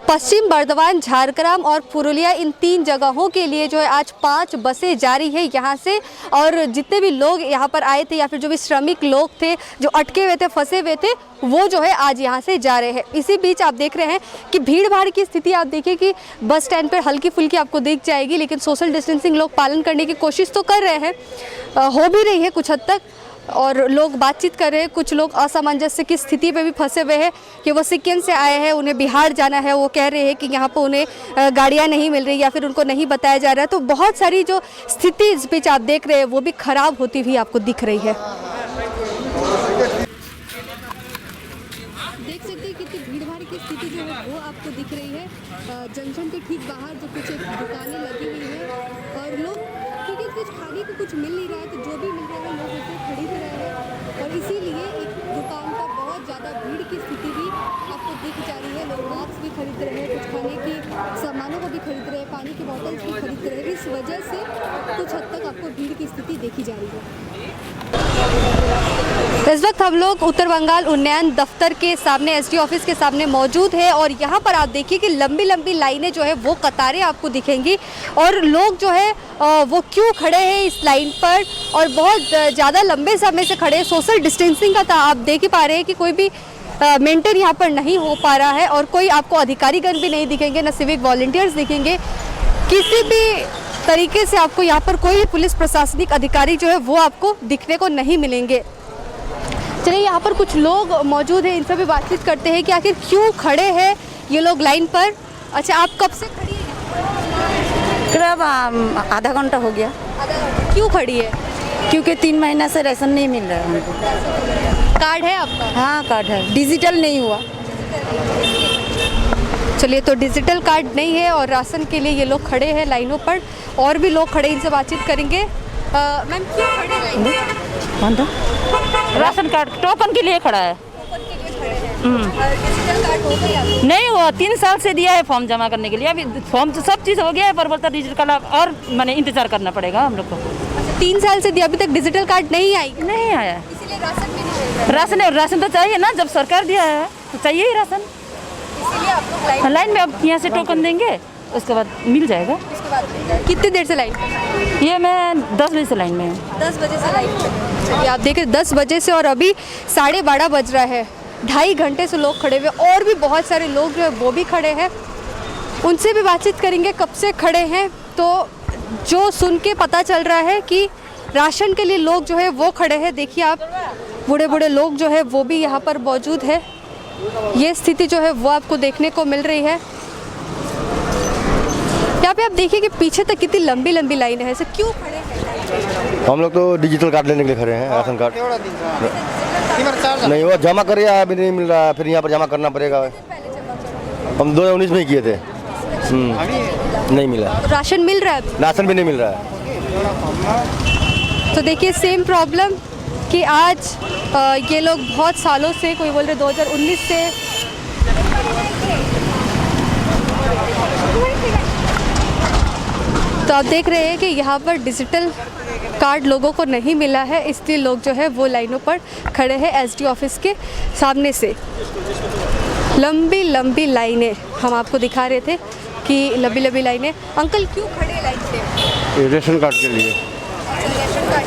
पश्चिम बर्धमान, झारग्राम और पुरुलिया, इन 3 जगहों के लिए जो है आज 5 बसें जारी है यहाँ से। और जितने भी लोग यहाँ पर आए थे या फिर जो भी श्रमिक लोग थे जो अटके हुए थे, फंसे हुए थे, वो जो है आज यहाँ से जा रहे हैं। इसी बीच आप देख रहे हैं कि भीड़ भाड़ की स्थिति आप देखिए कि बस स्टैंड पर हल्की फुल्की आपको दिख जाएगी, लेकिन सोशल डिस्टेंसिंग लोग पालन करने की कोशिश तो कर रहे हैं, हो भी रही है कुछ हद तक, और लोग बातचीत कर रहे हैं। कुछ लोग असामंजस्य की स्थिति पे भी फंसे हुए हैं कि वो सिक्किम से आए हैं, उन्हें बिहार जाना है, वो कह रहे हैं कि यहाँ पर उन्हें गाड़ियाँ नहीं मिल रही या फिर उनको नहीं बताया जा रहा है। तो बहुत सारी जो स्थिति इस बीच आप देख रहे हैं वो भी ख़राब होती हुई आपको दिख रही है। देख सकते हैं कितनी भीड़ भाड़ की स्थिति जो है वो आपको दिख रही है। जंक्शन के ठीक बाहर जो कुछ दुकानें लगी हुई है और लोग, क्योंकि कुछ खाने को कुछ मिल नहीं रहा है तो जो भी मिल रहा है लोग उसे खरीद रहे हैं और इसीलिए एक दुकान पर बहुत ज़्यादा भीड़ की स्थिति भी आपको दिख जा रही है। लोग मास्क भी खरीद रहे हैं, कुछ खाने की सामानों को भी खरीद रहे हैं, पानी की बोतल्स भी खरीद रहे हैं। इस वजह से कुछ हद तक आपको भीड़ की स्थिति देखी जा रही है। इस वक्त हम लोग उत्तर बंगाल उन्नयन दफ्तर के सामने, एसडी ऑफिस के सामने मौजूद है और यहाँ पर आप देखिए कि लंबी लंबी लाइनें जो है वो कतारें आपको दिखेंगी और लोग जो है वो क्यों खड़े हैं इस लाइन पर और बहुत ज़्यादा लंबे समय से खड़े हैं। सोशल डिस्टेंसिंग का आप देख ही पा रहे हैं कि कोई भी मेंटेन यहाँ पर नहीं हो पा रहा है और कोई आपको अधिकारीगण भी नहीं दिखेंगे, ना सिविक वॉलंटियर्स दिखेंगे, किसी भी तरीके से आपको यहाँ पर कोई भी पुलिस प्रशासनिक अधिकारी जो है वो आपको दिखने को नहीं मिलेंगे। चलिए यहाँ पर कुछ लोग मौजूद हैं, इनसे भी बातचीत करते हैं कि आखिर क्यों खड़े हैं ये लोग लाइन पर। अच्छा, आप कब से खड़ी हैं? करीब आधा घंटा हो गया। क्यों खड़ी है? क्योंकि 3 महीना से राशन नहीं मिल रहा है हमको। कार्ड है आपका? हाँ, कार्ड है, डिजिटल नहीं हुआ। चलिए, तो डिजिटल कार्ड नहीं है और राशन के लिए ये लोग खड़े हैं लाइनों पर। और भी लोग खड़े, इनसे बातचीत करेंगे। मैम, क्यों खड़े लाइन पर? राशन कार्ड टोकन के लिए खड़ा है। डिजिटल कार्ड हो गया? नहीं हुआ, 3 साल से दिया है फॉर्म जमा करने के लिए। अभी फॉर्म तो सब चीज़ हो गया है पर बोलता डिजिटल कार्ड और मैंने इंतजार करना पड़ेगा हम लोग को। 3 साल से दिया, अभी तक डिजिटल कार्ड नहीं आई? नहीं आया। इसीलिए राशन भी नहीं मिल रहा। राशन तो चाहिए ना, जब सरकार दिया है तो चाहिए ही राशन। इसीलिए आप लोग लाइन में अब यहाँ से टोकन देंगे, उसके बाद मिल जाएगा। कितनी देर से लाइन पर? ये मैं 10 बजे से लाइन में हूँ। 10 बजे से लाइन पर। आप देखें 10 बजे से और अभी 12:30 बज रहा है। 2.5 घंटे से लोग खड़े हुए और भी बहुत सारे लोग जो है वो भी खड़े हैं। उनसे भी बातचीत करेंगे कब से खड़े हैं। तो जो सुन के पता चल रहा है कि राशन के लिए लोग जो है वो खड़े हैं। देखिए आप, बूढ़े बूढ़े लोग जो है वो भी यहाँ पर मौजूद है। ये स्थिति जो है वो आपको देखने को मिल रही है। यहाँ पे आप देखिए कि पीछे तक कितनी लंबी लंबी लाइन है। ऐसे क्यों खड़े हैं? हम लोग तो डिजिटल कार्ड लेने के लिए खड़े हैं, राशन कार्ड नहीं हुआ, जमा कर रहा है, अभी नहीं मिल रहा है, फिर यहाँ पर जमा करना पड़ेगा। हम 2019 में ही किए थे, नहीं मिला। राशन मिल रहा है? राशन भी नहीं मिल रहा है। तो देखिए सेम प्रॉब्लम कि आज ये लोग बहुत सालों से, कोई बोल रहे 2019 से, तो आप देख रहे हैं कि यहाँ पर डिजिटल कार्ड लोगों को नहीं मिला है, इसलिए लोग जो है वो लाइनों पर खड़े हैं एसडी ऑफिस के सामने से। लंबी लंबी लाइनें हम आपको दिखा रहे थे कि लंबी लंबी लाइनें। अंकल क्यों खड़े लाइन से? रेशन कार्ड के लिए। Ration card?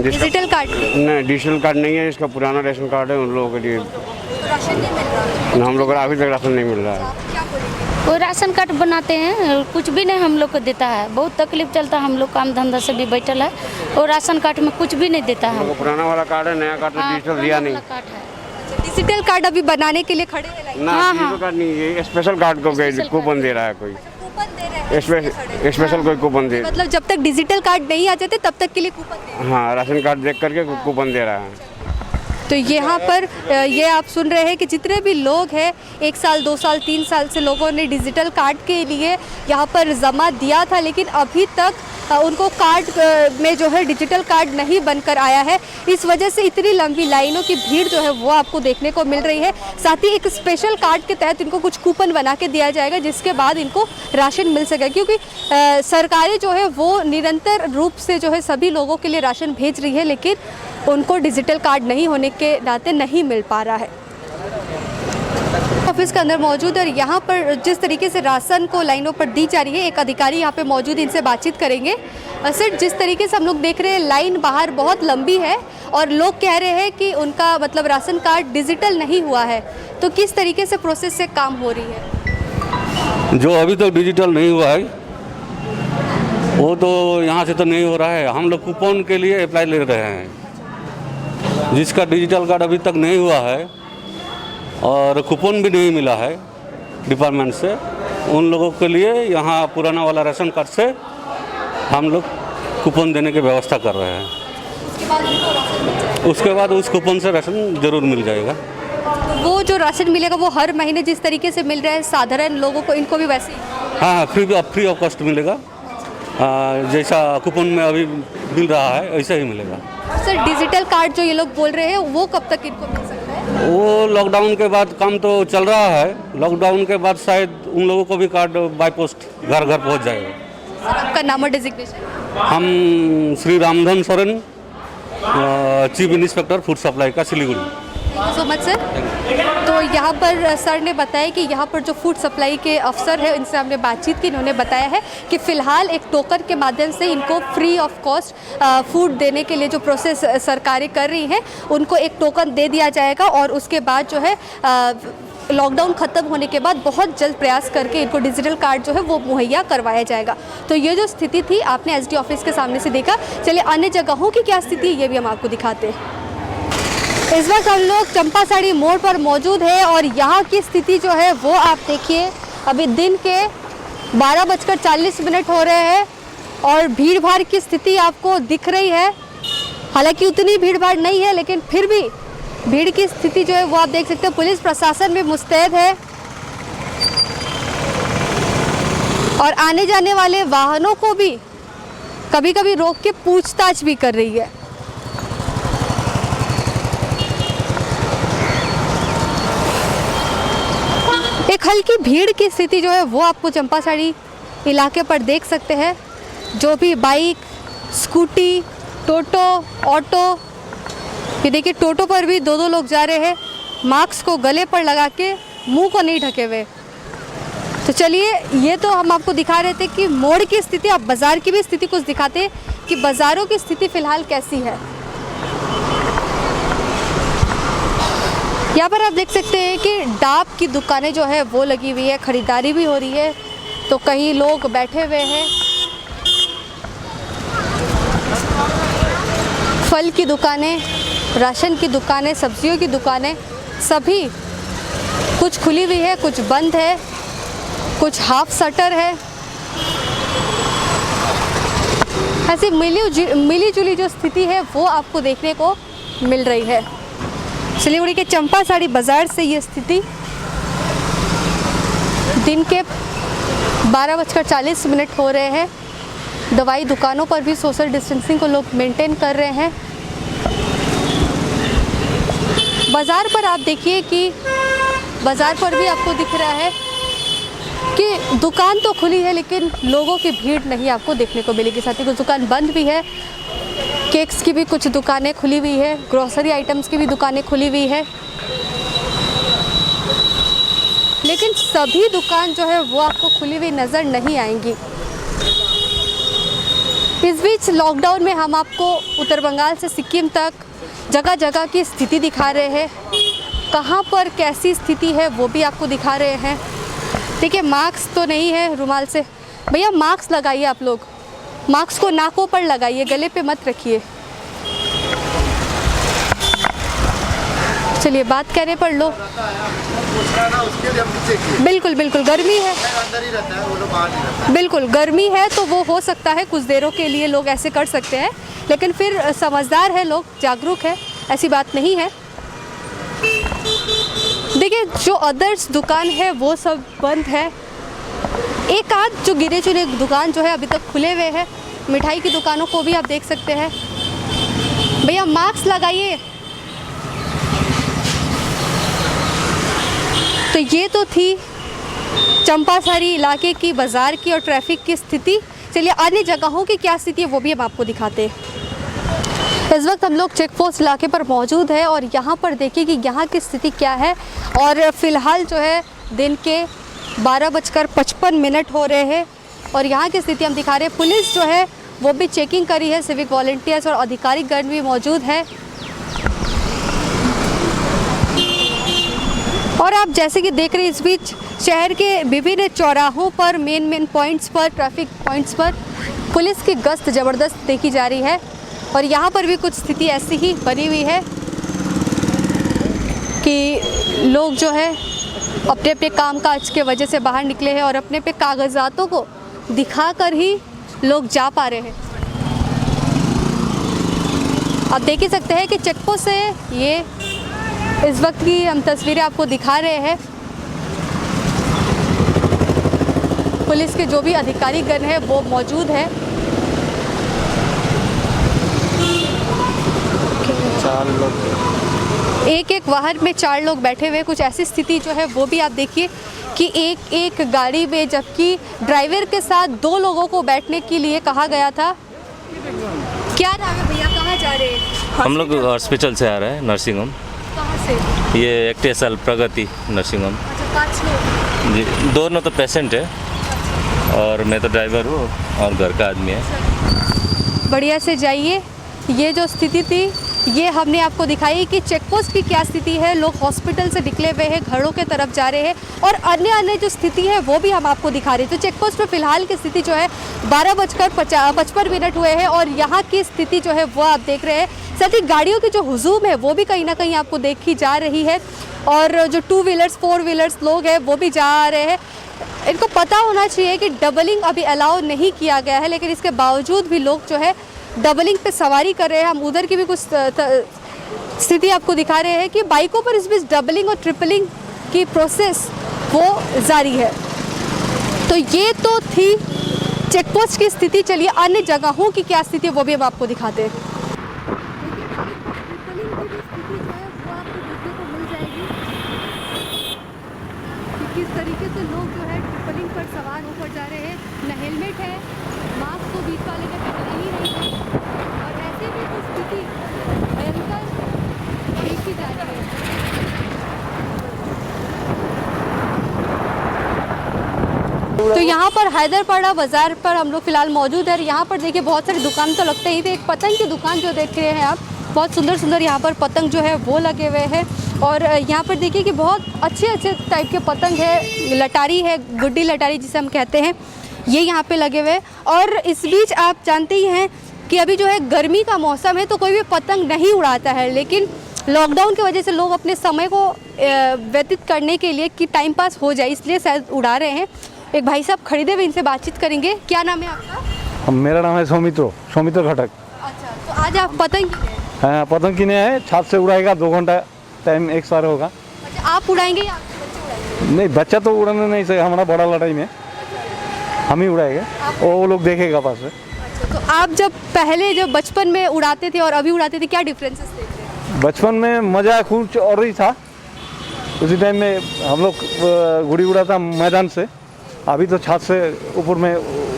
Digital card? नहीं, डिजिटल कार्ड नहीं है, इसका पुराना राशन कार्ड है उन लोगों के लिए। राशन नहीं मिल रहा? हम लोग को अभी तक राशन नहीं मिल रहा है। वो राशन कार्ड बनाते हैं, कुछ भी नहीं हम लोग को देता है। बहुत तकलीफ चलता है, हम लोग काम धंधा से भी बैठल है और राशन कार्ड में कुछ भी नहीं देता है। पुराना वाला कार्ड है, नया कार्ड डिजिटल दिया नहीं। डिजिटल कार्ड अभी बनाने के लिए खड़े हैं? ना, डिजिटल कार्ड नहीं, ये स्पेशल कार्ड को कूपन दे रहा है कोई। स्पेशल कोई कूपन दे, मतलब जब तक डिजिटल कार्ड नहीं आ जाते तब तक के लिए कूपन दे? हाँ, राशन कार्ड देख करके कूपन दे रहा है। तो यहाँ पर ये आप सुन रहे हैं कि जितने भी लोग हैं 1 साल 2 साल 3 साल से लोगों ने डिजिटल कार्ड के लिए यहाँ पर जमा दिया था, लेकिन अभी तक उनको कार्ड में जो है डिजिटल कार्ड नहीं बनकर आया है। इस वजह से इतनी लंबी लाइनों की भीड़ जो है वो आपको देखने को मिल रही है। साथ ही एक स्पेशल कार्ड के तहत इनको कुछ कूपन बना के दिया जाएगा, जिसके बाद इनको राशन मिल सकेगा, क्योंकि सरकारें जो है वो निरंतर रूप से जो है सभी लोगों के लिए राशन भेज रही है, लेकिन उनको डिजिटल कार्ड नहीं होने के नाते नहीं मिल पा रहा है। ऑफिस के अंदर मौजूद है और यहाँ पर जिस तरीके से राशन को लाइनों पर दी जा रही है, एक अधिकारी यहाँ पे मौजूद, इनसे बातचीत करेंगे। सर, जिस तरीके से हम लोग देख रहे हैं लाइन बाहर बहुत लंबी है और लोग कह रहे हैं कि उनका मतलब राशन कार्ड डिजिटल नहीं हुआ है, तो किस तरीके से प्रोसेस से काम हो रही है? जो अभी तक डिजिटल नहीं हुआ है वो तो यहाँ से तो नहीं हो रहा है। हम लोग कूपन के लिए अप्लाई ले रहे हैं। जिसका डिजिटल कार्ड अभी तक नहीं हुआ है और कूपन भी नहीं मिला है डिपार्टमेंट से, उन लोगों के लिए यहाँ पुराना वाला राशन कार्ड से हम लोग कूपन देने की व्यवस्था कर रहे हैं। उसके बाद उस कूपन से राशन ज़रूर मिल जाएगा। वो जो राशन मिलेगा वो हर महीने जिस तरीके से मिल रहा है साधारण लोगों को, इनको भी वैसे ही? हाँ, फ्री ऑफ कॉस्ट मिलेगा। जैसा कूपन में अभी मिल रहा है वैसा ही मिलेगा। सर, डिजिटल कार्ड जो ये लोग बोल रहे हैं वो कब तक इनको मिल सकता है? वो लॉकडाउन के बाद काम तो चल रहा है। लॉकडाउन के बाद शायद उन लोगों को भी कार्ड बाय पोस्ट घर घर पहुंच जाएगा। सर, आपका नाम और डेजिग्नेशन? हम Shri Ramdhan Soren, chief inspector food supply का, Siliguri. Thank you so much sir. तो यहाँ पर सर ने बताया कि यहाँ पर जो फूड सप्लाई के अफसर है इनसे हमने बातचीत की। इन्होंने बताया है कि फ़िलहाल एक टोकन के माध्यम से इनको फ्री ऑफ कॉस्ट फूड देने के लिए जो प्रोसेस सरकारें कर रही हैं, उनको एक टोकन दे दिया जाएगा और उसके बाद जो है लॉकडाउन ख़त्म होने के बाद बहुत जल्द प्रयास करके इनको डिजिटल कार्ड जो है वो मुहैया करवाया जाएगा। तो ये जो स्थिति थी आपने एसडी ऑफिस के सामने से देखा। चलिए अन्य जगहों की क्या स्थिति है ये भी हम आपको दिखाते हैं। इस वक्त हम लोग चंपासाड़ी मोड़ पर मौजूद है और यहाँ की स्थिति जो है वो आप देखिए। अभी दिन के 12:40 हो रहे हैं और भीड़ भाड़ की स्थिति आपको दिख रही है। हालांकि उतनी भीड़ भाड़ नहीं है, लेकिन फिर भी भीड़ की स्थिति जो है वो आप देख सकते हैं। पुलिस प्रशासन भी मुस्तैद है और आने जाने वाले वाहनों को भी कभी कभी रोक के पूछताछ भी कर रही है। एक हल्की भीड़ की स्थिति जो है वो आपको चंपासाड़ी इलाके पर देख सकते हैं। जो भी बाइक, स्कूटी, टोटो, ऑटो, ये देखिए टोटो पर भी दो लोग जा रहे हैं, मास्क को गले पर लगा के, मुंह को नहीं ढके हुए। तो चलिए, ये तो हम आपको दिखा रहे थे कि मोड़ की स्थिति। आप बाज़ार की भी स्थिति कुछ दिखाते कि बाज़ारों की स्थिति फ़िलहाल कैसी है। यहाँ पर आप देख सकते हैं कि डाब की दुकानें जो है वो लगी हुई है, ख़रीदारी भी हो रही है, तो कई लोग बैठे हुए हैं। फल की दुकानें, राशन की दुकानें, सब्जियों की दुकानें, सभी कुछ खुली हुई है, कुछ बंद है, कुछ हाफ शटर है। ऐसी मिली जुली जो स्थिति है वो आपको देखने को मिल रही है। सिलीगुड़ी के चंपासाड़ी बाज़ार से ये स्थिति दिन के 12:40 हो रहे हैं। दवाई दुकानों पर भी सोशल डिस्टेंसिंग को लोग मेंटेन कर रहे हैं। बाज़ार पर आप देखिए कि बाज़ार पर भी आपको दिख रहा है कि दुकान तो खुली है लेकिन लोगों की भीड़ नहीं आपको देखने को मिलेगी। साथ ही कुछ दुकान बंद भी है, केक्स की भी कुछ दुकानें खुली हुई है, ग्रोसरी आइटम्स की भी दुकानें खुली हुई है, लेकिन सभी दुकान जो है वो आपको खुली हुई नज़र नहीं आएंगी। इस बीच लॉकडाउन में हम आपको उत्तर बंगाल से सिक्किम तक जगह जगह की स्थिति दिखा रहे हैं। कहाँ पर कैसी स्थिति है वो भी आपको दिखा रहे हैं। देखिए, मास्क तो नहीं है रुमाल से। भैया मास्क लगाइए, आप लोग मास्क को नाकों पर लगाइए, गले पे मत रखिए। चलिए, बात करने पर लो। बिल्कुल बिल्कुल गर्मी है, बिल्कुल गर्मी है, तो वो हो सकता है कुछ देरों के लिए लोग ऐसे कर सकते हैं, लेकिन फिर समझदार है लोग, जागरूक है, ऐसी बात नहीं है। देखिए, जो अदर्स दुकान है वो सब बंद है। एक आध जो गिने चुने दुकान जो है अभी तक खुले हुए हैं, मिठाई की दुकानों को भी आप देख सकते हैं। भैया मास्क लगाइए। तो ये तो थी चंपासारी इलाके की बाज़ार की और ट्रैफिक की स्थिति। चलिए अन्य जगहों की क्या स्थिति है वो भी हम आपको दिखाते हैं। इस वक्त हम लोग चेक पोस्ट इलाके पर मौजूद है और यहाँ पर देखिए कि यहाँ की स्थिति क्या है। और फ़िलहाल जो है दिन के 12:55 हो रहे हैं और यहाँ की स्थिति हम दिखा रहे हैं। पुलिस जो है वो भी चेकिंग करी है, सिविक वॉलंटियर्स और अधिकारी गण भी मौजूद है। और आप जैसे कि देख रहे हैं इस बीच शहर के विभिन्न चौराहों पर मेन पॉइंट्स पर, ट्रैफिक पॉइंट्स पर पुलिस की गश्त ज़बरदस्त देखी जा रही है। और यहाँ पर भी कुछ स्थिति ऐसी ही बनी हुई है कि लोग जो है अपने अपने कामकाज के वजह से बाहर निकले हैं और अपने पे कागजातों को दिखाकर ही लोग जा पा रहे हैं। आप देख ही सकते हैं कि चेकपोस्ट से ये इस वक्त की हम तस्वीरें आपको दिखा रहे हैं। पुलिस के जो भी अधिकारी गण है वो मौजूद है। एक वाहन में 4 लोग बैठे हुए, कुछ ऐसी स्थिति जो है वो भी आप देखिए कि एक गाड़ी में, जबकि ड्राइवर के साथ 2 लोगों को बैठने के लिए कहा गया था। क्या नाम है भैया, कहाँ जा रहे हैं? हम लोग हॉस्पिटल से आ रहे हैं, नर्सिंग होम। कहाँ से? ये एक्टेसल प्रगति नर्सिंग होम। अच्छा, 5 लोग? जी, दोनों तो पेशेंट है और मैं तो ड्राइवर हूँ और घर का आदमी है। बढ़िया से जाइए। ये जो स्थिति थी ये हमने आपको दिखाई कि चेकपोस्ट की क्या स्थिति है। लोग हॉस्पिटल से निकले हुए हैं, घरों के तरफ जा रहे हैं और अन्य जो स्थिति है वो भी हम आपको दिखा रहे हैं। तो चेकपोस्ट पर फिलहाल की स्थिति जो है 12:55 हुए हैं और यहाँ की स्थिति जो है वो आप देख रहे हैं। साथ ही गाड़ियों की जो हुजूम है वो भी कहीं ना कहीं आपको देखी जा रही है और जो 2 व्हीलर्स 4 व्हीलर्स लोग हैं वो भी जा रहे हैं। इनको पता होना चाहिए कि डबलिंग अभी अलाउ नहीं किया गया है, लेकिन इसके बावजूद भी लोग जो है डबलिंग पे सवारी कर रहे हैं। हम उधर की भी कुछ स्थिति आपको दिखा रहे हैं कि बाइकों पर इस बीच डबलिंग और ट्रिपलिंग की प्रोसेस वो जारी है। तो ये तो थी चेकपोस्ट की स्थिति। चलिए अन्य जगहों की क्या स्थिति है वो भी हम आपको दिखाते हैं। किस तरीके से लोग जो है ट्रिपलिंग पर सवार होकर जा रहे हैं, न हेलमेट है, मास्क तो बीच वाले का पहले ही नहीं है और ऐसे भी कुछ स्थिति भयंकर देखी जा रही है। तो यहाँ पर हैदरपाड़ा बाज़ार पर हम लोग फ़िलहाल मौजूद है। यहाँ पर देखिए बहुत सारी दुकान तो लगते ही थे। एक पतंग की दुकान जो देख रहे हैं आप, बहुत सुंदर यहाँ पर पतंग जो है वो लगे हुए हैं और यहाँ पर देखिए कि बहुत अच्छे टाइप के पतंग है, लटारी है, गुड्डी लटारी जिसे हम कहते हैं, ये यहाँ पे लगे हुए। और इस बीच आप जानते ही हैं कि अभी जो है गर्मी का मौसम है तो कोई भी पतंग नहीं उड़ाता है, लेकिन लॉकडाउन की वजह से लोग अपने समय को व्यतीत करने के लिए कि टाइम पास हो जाए इसलिए शायद उड़ा रहे हैं। एक भाई साहब खरीदे हुए, इनसे बातचीत करेंगे। क्या नाम है आपका? मेरा नाम है सौमित्र घटक। अच्छा, तो आज आप पतंग? हाँ, पतंग किने हैं, छत से उड़ाएगा, 2 घंटा टाइम एक सार होगा। अच्छा, आप उड़ाएंगे या आपके बच्चे उड़ाएंगे? नहीं, बच्चा तो उड़ाने नहीं सके, हमारा बड़ा लड़ाई में हम ही उड़ाएंगे, वो लोग देखेगा पास से। अच्छा, तो आप जब पहले जब बचपन में उड़ाते थे और अभी उड़ाते थे, क्या डिफरेंसेस देखते हैं? बचपन में मज़ा कुछ और ही था। उसी टाइम में हम लोग गुड़ी उड़ाता मैदान से, अभी तो छत से ऊपर में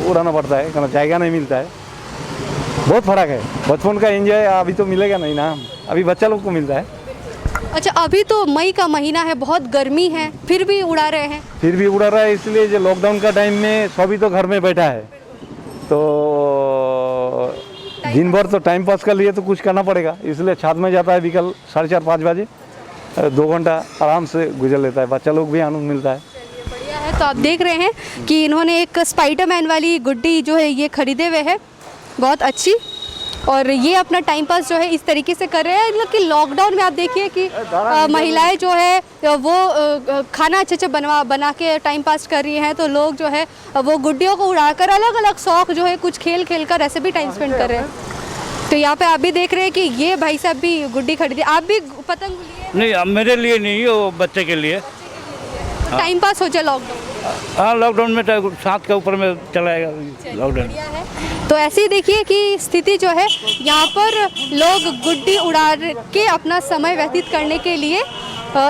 उड़ाना पड़ता है, कारण जगह नहीं मिलता है। बहुत फर्क है, बचपन का एंजॉय अभी तो मिलेगा नहीं ना, अभी बच्चा लोग को मिलता है। अच्छा, अभी तो मई का महीना है, बहुत गर्मी है, फिर भी उड़ा रहे हैं? फिर भी उड़ा रहा है, इसलिए जो लॉकडाउन का टाइम में सभी तो घर में बैठा है, तो दिन भर तो टाइम पास के लिए तो कुछ करना पड़ेगा, इसलिए छत में जाता है विकल 4:30-5 बजे, 2 घंटा आराम से गुजर लेता है, बच्चा लोग भी आनंद मिलता है। बढ़िया है। तो आप देख रहे हैं कि इन्होंने एक स्पाइडरमैन वाली गुड्डी जो है ये खरीदे हुए है, बहुत अच्छी, और ये अपना टाइम पास जो है इस तरीके से कर रहे हैं। मतलब कि लॉकडाउन में आप देखिए कि महिलाएं जो है वो खाना अच्छे बना के टाइम पास कर रही हैं, तो लोग जो है वो गुड्डियों को उड़ाकर अलग अलग शौक जो है कुछ खेल कर ऐसे भी टाइम स्पेंड कर रहे हैं। तो यहाँ पे आप भी देख रहे हैं कि ये भाई साहब भी गुड्डी खरीदे। आप भी पतंग लिए? नहीं, अब मेरे लिए नहीं, वो बच्चे के लिए। टाइम पास हो जाए लॉकडाउन। हाँ, लॉकडाउन में 7 के ऊपर में चलाएगा लॉकडाउन। तो ऐसे ही देखिए कि स्थिति जो है यहाँ पर लोग गुड्डी उड़ा के अपना समय व्यतीत करने के लिए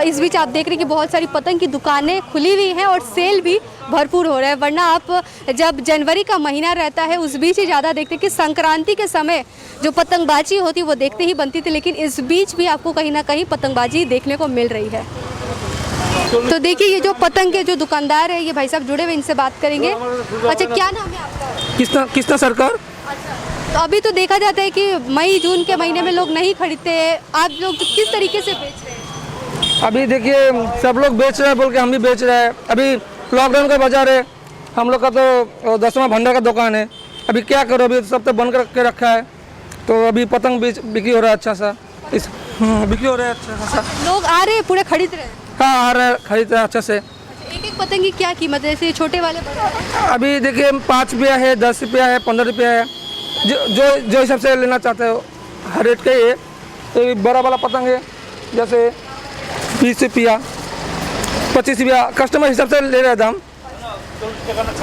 इस बीच आप देख रहे हैं कि बहुत सारी पतंग की दुकानें खुली हुई हैं और सेल भी भरपूर हो रहा है। वरना आप जब जनवरी का महीना रहता है उस बीच ही ज़्यादा देखते हैं कि संक्रांति के समय जो पतंगबाजी होती वो देखते ही बनती थी, लेकिन इस बीच भी आपको कहीं ना कहीं पतंगबाजी देखने को मिल रही है। तो देखिए ये जो पतंग के जो दुकानदार है, ये भाई साहब जुड़े हुए, इनसे बात करेंगे। अच्छा, क्या नाम है आपका? किसना सरकार? तो अभी तो देखा जाता है कि मई जून के महीने में लोग नहीं खरीदते हैं, आप लोग किस तरीके से बेच रहे हैं? अभी देखिए सब लोग बेच रहे हैं बोल के हम भी बेच रहे हैं। अभी लॉकडाउन का बाजार है, हम लोग का तो 10वां भंडार का दुकान है। अभी क्या करो, अभी सब तो बंद करके रखा है, तो अभी पतंग बिक्री हो रहा है अच्छा सा, बिक्री हो रहा है अच्छा सा। लोग आ रहे हैं, पूरे खरीद रहे हैं? हाँ, आ रहे हैं, खरीद रहे हैं अच्छा से। एक एक पतंग की क्या कीमत है, जैसे छोटे वाले? अभी देखिए 5 रुपया है, 10 रुपया है, 15 रुपया है, जो हिसाब से लेना चाहते हो हर रेट का ही है। तो बड़ा वाला पतंग है जैसे 20 रुपया, 25 रुपया, कस्टमर हिसाब से ले रहे हैं दाम।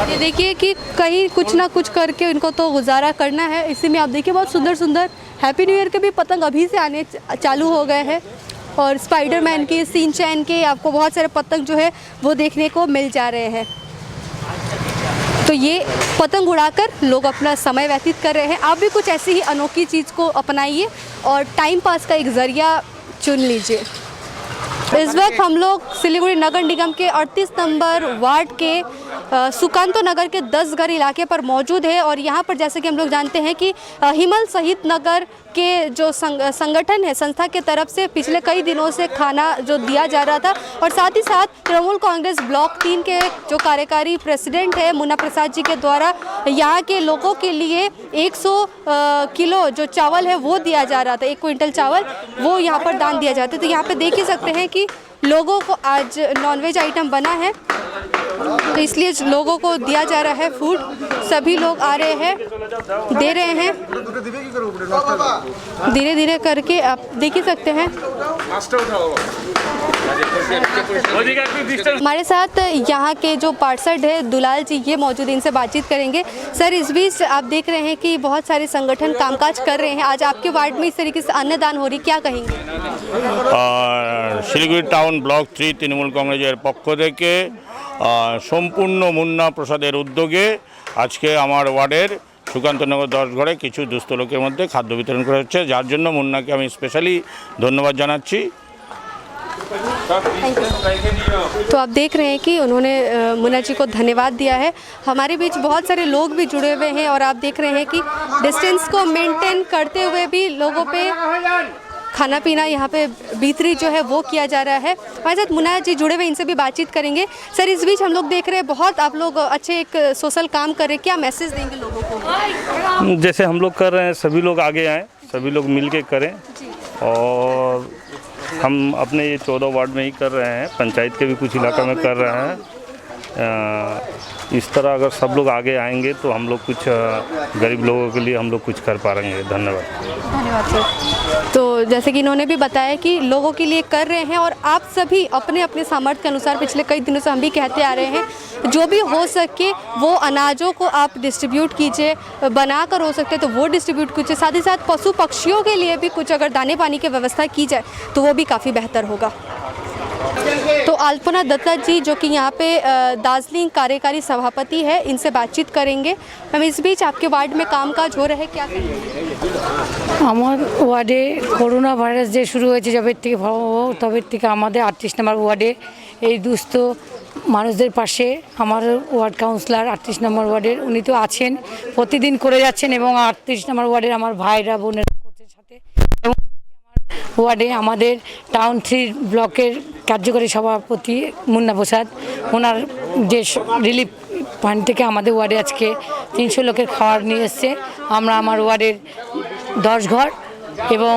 ये देखिए कि कहीं कुछ ना कुछ करके इनको तो गुजारा करना है। इसी में आप देखिए बहुत सुंदर सुंदर हैप्पी न्यू ईयर के भी पतंग अभी से आने चालू हो गए हैं, और स्पाइडरमैन के, शिनचैन के, आपको बहुत सारे पतंग जो है वो देखने को मिल जा रहे हैं। तो ये पतंग उड़ाकर लोग अपना समय व्यतीत कर रहे हैं। आप भी कुछ ऐसी ही अनोखी चीज़ को अपनाइए और टाइम पास का एक ज़रिया चुन लीजिए। इस वक्त हम लोग सिलीगुड़ी नगर निगम के 38 नंबर वार्ड के सुकांतो नगर के 10 घर इलाके पर मौजूद है, और यहाँ पर जैसे कि हम लोग जानते हैं कि हिमल शहीद नगर के जो संगठन है, संस्था के तरफ से पिछले कई दिनों से खाना जो दिया जा रहा था, और साथ ही साथ तृणमूल कांग्रेस ब्लॉक 3 के जो कार्यकारी प्रेसिडेंट है मुन्ना प्रसाद जी के द्वारा यहाँ के लोगों के लिए 100 किलो जो चावल है वो दिया जा रहा था, 1 क्विंटल चावल वो यहाँ पर दान दिया जाता है। तो यहाँ पर देख ही सकते हैं कि लोगों को आज नॉनवेज आइटम बना है, तो इसलिए लोगों को दिया जा रहा है फूड। सभी लोग आ रहे हैं, दे रहे हैं, धीरे धीरे करके आप देख ही सकते हैं। हमारे साथ यहाँ के जो पार्षद है दुलाल जी, ये मौजूद, इनसे बातचीत करेंगे। सर, इस बीच आप देख रहे हैं कि बहुत सारे संगठन कामकाज कर रहे हैं, आज आपके वार्ड में इस तरीके से अन्नदान हो रही, क्या कहेंगे? শিলিগুড়ি টাউন ব্লক 3 তৃণমূল কংগ্রেসের পক্ষ থেকে সম্পূর্ণ মুন্না প্রসাদের উদ্যোগে আজকে আমার ওয়ার্ডের সুকান্তনগর 10 ঘরে কিছু দুস্থ লোকের মধ্যে খাদ্য বিতরণ করা হচ্ছে, যার জন্য মুন্নাকে আমি স্পেশালি ধন্যবাদ জানাচ্ছি। तो आप देख रहे हैं कि उन्होंने मुन्ना जी को धन्यवाद दिया है। हमारे बीच बहुत सारे लोग भी जुड़े हुए हैं, और आप देख रहे हैं कि डिस्टेंस को मेंटेन करते हुए भी लोगों पे खाना पीना यहाँ पे वितरित जो है वो किया जा रहा है। हमारे साथ मुन्ना जी जुड़े हुए, इनसे भी बातचीत करेंगे। सर, इस बीच हम लोग देख रहे हैं बहुत आप लोग अच्छे एक सोशल काम कर रहे हैं, क्या मैसेज देंगे लोगों को? जैसे हम लोग कर रहे हैं, सभी लोग आगे आएँ, सभी लोग मिल के करें, और हम अपने ये 14 वार्ड में ही कर रहे हैं, पंचायत के भी कुछ इलाका में कर रहे हैं। इस तरह अगर सब लोग आगे आएंगे तो हम लोग कुछ गरीब लोगों के लिए हम लोग कुछ कर पाएंगे। धन्यवाद सर। तो जैसे कि इन्होंने भी बताया कि लोगों के लिए कर रहे हैं, और आप सभी अपने अपने सामर्थ्य के अनुसार पिछले कई दिनों से हम भी कहते आ रहे हैं, जो भी हो सके वो अनाजों को आप डिस्ट्रीब्यूट कीजिए, बनाकर हो सकते तो वो डिस्ट्रीब्यूट कीजिए, साथ ही साथ पशु पक्षियों के लिए भी कुछ अगर दाने पानी की व्यवस्था की जाए तो वो भी काफ़ी बेहतर होगा। तो अल्पना दत्ता जी जो कि यहाँ पे दार्जिलिंग कार्यकारी सभापति है, इनसे बातचीत करेंगे। हम इस बीच आपके वार्ड में कामकाज हो रहे हैं, क्या करेंगे? আমার ওয়ার্ডে করোনা ভাইরাস যে শুরু হয়েছে যবে থেকে তবে থেকে আমাদের 38 নম্বর ওয়ার্ডে এই দুস্থ মানুষদের পাশে আমার ওয়ার্ড কাউন্সিলর 38 নম্বর ওয়ার্ডের উনি তো আছেন, প্রতিদিন করে যাচ্ছেন, এবং 38 নম্বর ওয়ার্ডের আমার ভাইরা বোনেরা করছে সাথে। এবং ওয়ার্ডে আমাদের টাউন 3 ব্লকের কার্যকরী সভাপতি মুন্না প্রসাদ, ওনার যে রিলিফ ফান্ড থেকে আমাদের ওয়ার্ডে আজকে 300 লোকের খাবার নিয়ে এসছে। আমরা আমার ওয়ার্ডের 10 ঘর এবং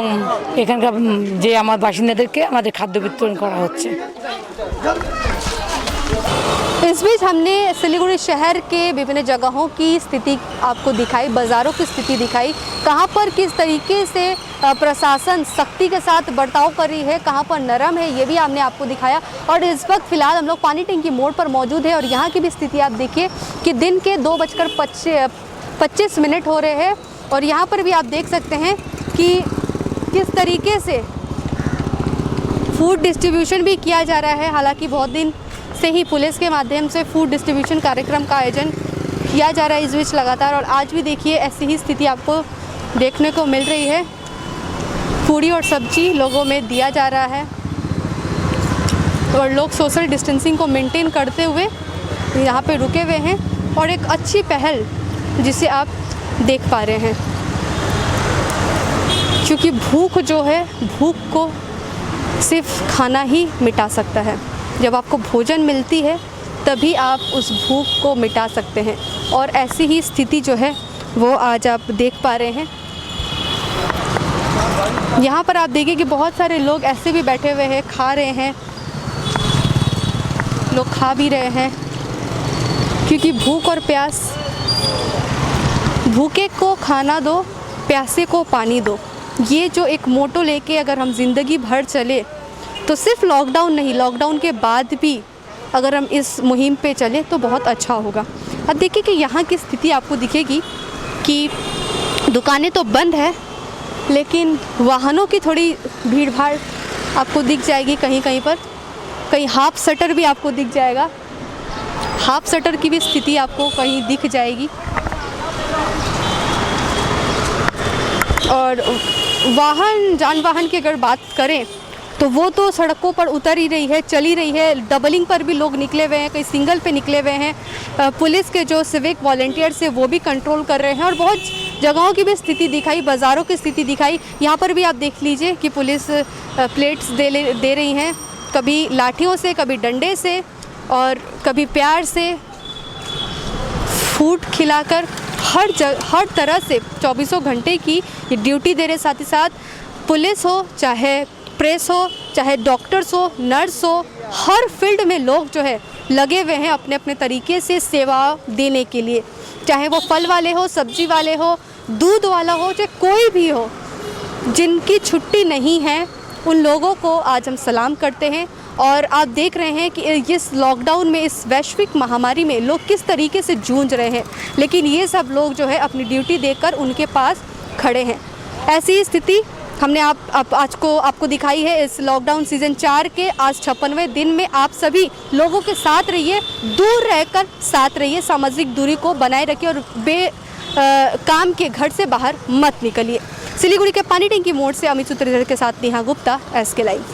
এখানকার যে আমার বাসিন্দাদেরকে আমাদের খাদ্য বিতরণ করা হচ্ছে। इस बीच हमने सिलीगुड़ी शहर के विभिन्न जगहों की स्थिति आपको दिखाई, बाज़ारों की स्थिति दिखाई, कहाँ पर किस तरीके से प्रशासन सख्ती के साथ बर्ताव कर रही है, कहाँ पर नरम है, ये भी हमने आपको दिखाया। और इस वक्त फ़िलहाल हम लोग पानी टंकी मोड़ पर मौजूद है और यहाँ की भी स्थिति आप देखिए कि दिन के 2:25 हो रहे हैं और यहाँ पर भी आप देख सकते हैं कि किस तरीके से फूड डिस्ट्रीब्यूशन भी किया जा रहा है। हालांकि बहुत दिन से ही पुलिस के माध्यम से फूड डिस्ट्रीब्यूशन कार्यक्रम का आयोजन किया जा रहा है इस बीच लगातार, और आज भी देखिए ऐसी ही स्थिति आपको देखने को मिल रही है। पूड़ी और सब्जी लोगों में दिया जा रहा है और लोग सोशल डिस्टेंसिंग को मेंटेन करते हुए यहाँ पे रुके हुए हैं और एक अच्छी पहल जिसे आप देख पा रहे हैं, क्योंकि भूख जो है, भूख को सिर्फ खाना ही मिटा सकता है। जब आपको भोजन मिलती है तभी आप उस भूख को मिटा सकते हैं और ऐसी ही स्थिति जो है वो आज आप देख पा रहे हैं। यहाँ पर आप देखिए कि बहुत सारे लोग ऐसे भी बैठे हुए हैं, खा रहे हैं, लोग खा भी रहे हैं, क्योंकि भूख और प्यास, भूखे को खाना दो, प्यासे को पानी दो, ये जो एक मोटो लेके अगर हम ज़िंदगी भर चले तो सिर्फ लॉकडाउन नहीं, लॉकडाउन के बाद भी अगर हम इस मुहिम पे चले तो बहुत अच्छा होगा। अब देखिए कि यहाँ की स्थिति आपको दिखेगी कि दुकानें तो बंद है लेकिन वाहनों की थोड़ी भीड़ भाड़ आपको दिख जाएगी कहीं कहीं पर, कहीं हाफ शटर भी आपको दिख जाएगा, हाफ शटर की भी स्थिति आपको कहीं दिख जाएगी। और जान वाहन की अगर बात करें तो वो तो सड़कों पर उतर ही रही है, चल ही रही है। डबलिंग पर भी लोग निकले हुए हैं, कहीं सिंगल पे निकले हुए हैं। पुलिस के जो सिविक वॉलंटियर्स है वो भी कंट्रोल कर रहे हैं और बहुत जगहों की भी स्थिति दिखाई, बाज़ारों की स्थिति दिखाई। यहाँ पर भी आप देख लीजिए कि पुलिस प्लेट्स दे रही हैं, कभी लाठियों से, कभी डंडे से और कभी प्यार से, फूड खिलाकर हर तरह से 24 घंटे की ड्यूटी दे रहे। साथ ही साथ पुलिस हो, चाहे प्रेस हो, चाहे डॉक्टर्स हो, नर्स हो, हर फील्ड में लोग जो है लगे हुए हैं अपने अपने तरीके से सेवा देने के लिए, चाहे वो फल वाले हो, सब्जी वाले हो, दूध वाला हो, चाहे कोई भी हो, जिनकी छुट्टी नहीं है उन लोगों को आज हम सलाम करते हैं। और आप देख रहे हैं कि इस लॉकडाउन में, इस वैश्विक महामारी में लोग किस तरीके से जूझ रहे हैं, लेकिन ये सब लोग जो है अपनी ड्यूटी देकर उनके पास खड़े हैं। ऐसी स्थिति हमने आपको दिखाई है इस लॉकडाउन सीज़न 4 के आज 56वें दिन में। आप सभी लोगों के साथ रहिए, दूर रहकर साथ रहिए, सामाजिक दूरी को बनाए रखिए और काम के घर से बाहर मत निकलिए। सिलीगुड़ी के पानी टंकी मोड़ से अमित सूत्रधर के साथ नेहा गुप्ता, SK लाइव।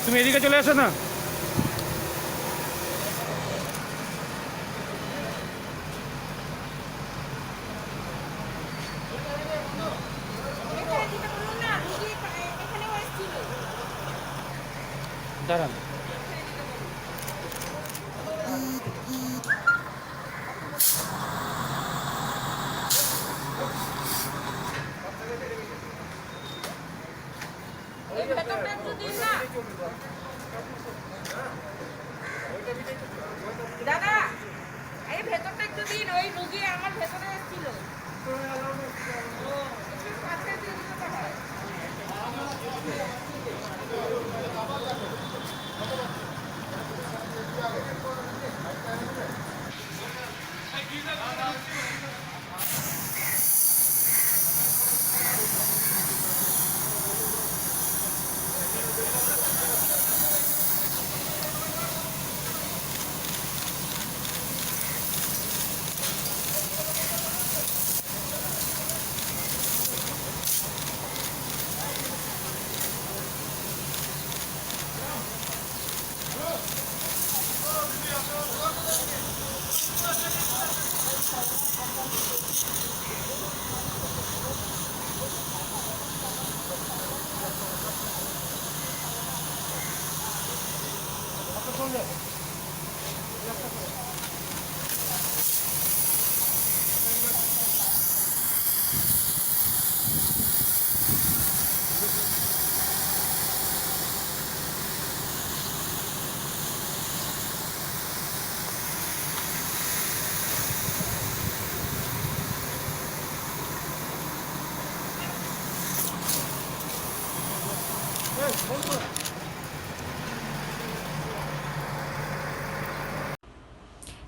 তুমি এদিকে চলে আসো না। দাঁড়ান। দাদা এই ভেতরটা একটু দিন, ওই রুগী আমার ভেতরে এসেছিল।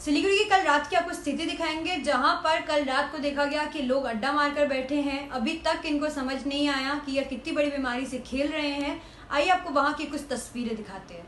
सिलीगुड़ी की कल रात की आपको स्थिति दिखाएंगे, जहां पर कल रात को देखा गया कि लोग अड्डा मारकर बैठे हैं। अभी तक इनको समझ नहीं आया कि यह कितनी बड़ी बीमारी से खेल रहे हैं। आइए आपको वहां की कुछ तस्वीरें दिखाते हैं।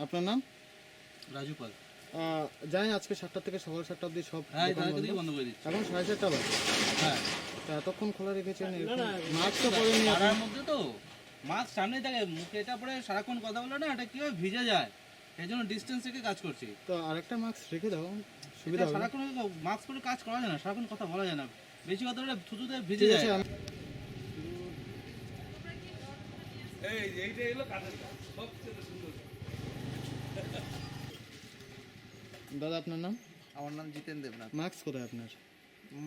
আপনার নাম? রাজু পাল। জানেন আজকে ৭টা থেকে সকাল ৭টা অবধি সব বন্ধ করে দিচ্ছি। এখন 7:30 বাজে। হ্যাঁ, তা এতক্ষণ খোলা রেখেছেন? মাস্ক তো পরেনি। তার মধ্যে তো মাস্ক সামনে থাকে, মুখে এটা পরে সারাক্ষণ কথা বলে না, এটা কিভাবে ভিজে যায়, এই জন্য ডিস্টেন্স থেকে কাজ করছি। তো আরেকটা মাস্ক রেখে দাও, সুবিধা হবে। সারাক্ষণ মাস্ক পরে কাজ করা যায় না, সারাক্ষণ কথা বলা যায় না, বেশি কথা বলে থুতুতে ভিজে যায়। এইটাই হলো কাজের কাজ, সবচেয়ে সুন্দর। দাদা আপনার নাম? আমার নাম জিতেন দেবনাথ। মাস্ক কোথায় আপনার?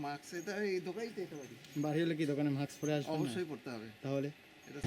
মাস্ক এটা এই দোকানেই দিতে পারি। বাড়ি হলে কি দোকানে মাস্ক পরে আসবেন? অবশ্যই পড়তে হবে। তাহলে এটা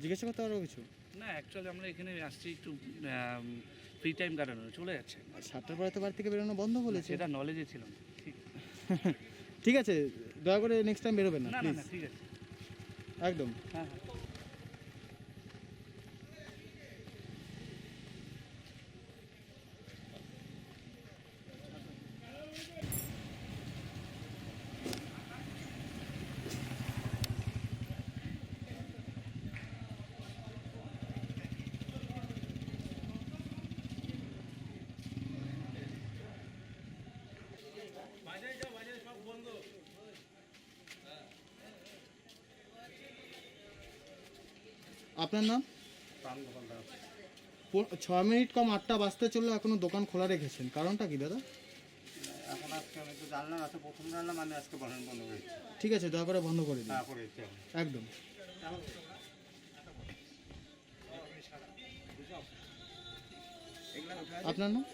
জিজ্ঞাসা করতে পারবো কিছু? না অ্যাকচুয়ালি আমরা এখানে আসছি একটু ফ্রি টাইম কাটানো, চলে যাচ্ছে। 7টার পরে তো বাড়ি থেকে বেরোনো বন্ধ বলেছে। সেটা নলেজে ছিল না। ঠিক ঠিক আছে, দয়া করে নেক্সট টাইম বেরোবেন না না না প্লিজ। না ঠিক আছে, একদম। হ্যাঁ হ্যাঁ। আপনার নাম? 6 মিনিট কম 8টা বাজতে চললো, এখনো দোকান খোলা রেখেছেন, কারণটা কি দাদা? এখন আজকে আমি তো জানলাম, আজকে প্রথম জানলাম, আমি আজকে বন্ধ করেছি। ঠিক আছে, দয়া করে বন্ধ করে দিন। হ্যাঁ করেছি একদম। আপনার নাম?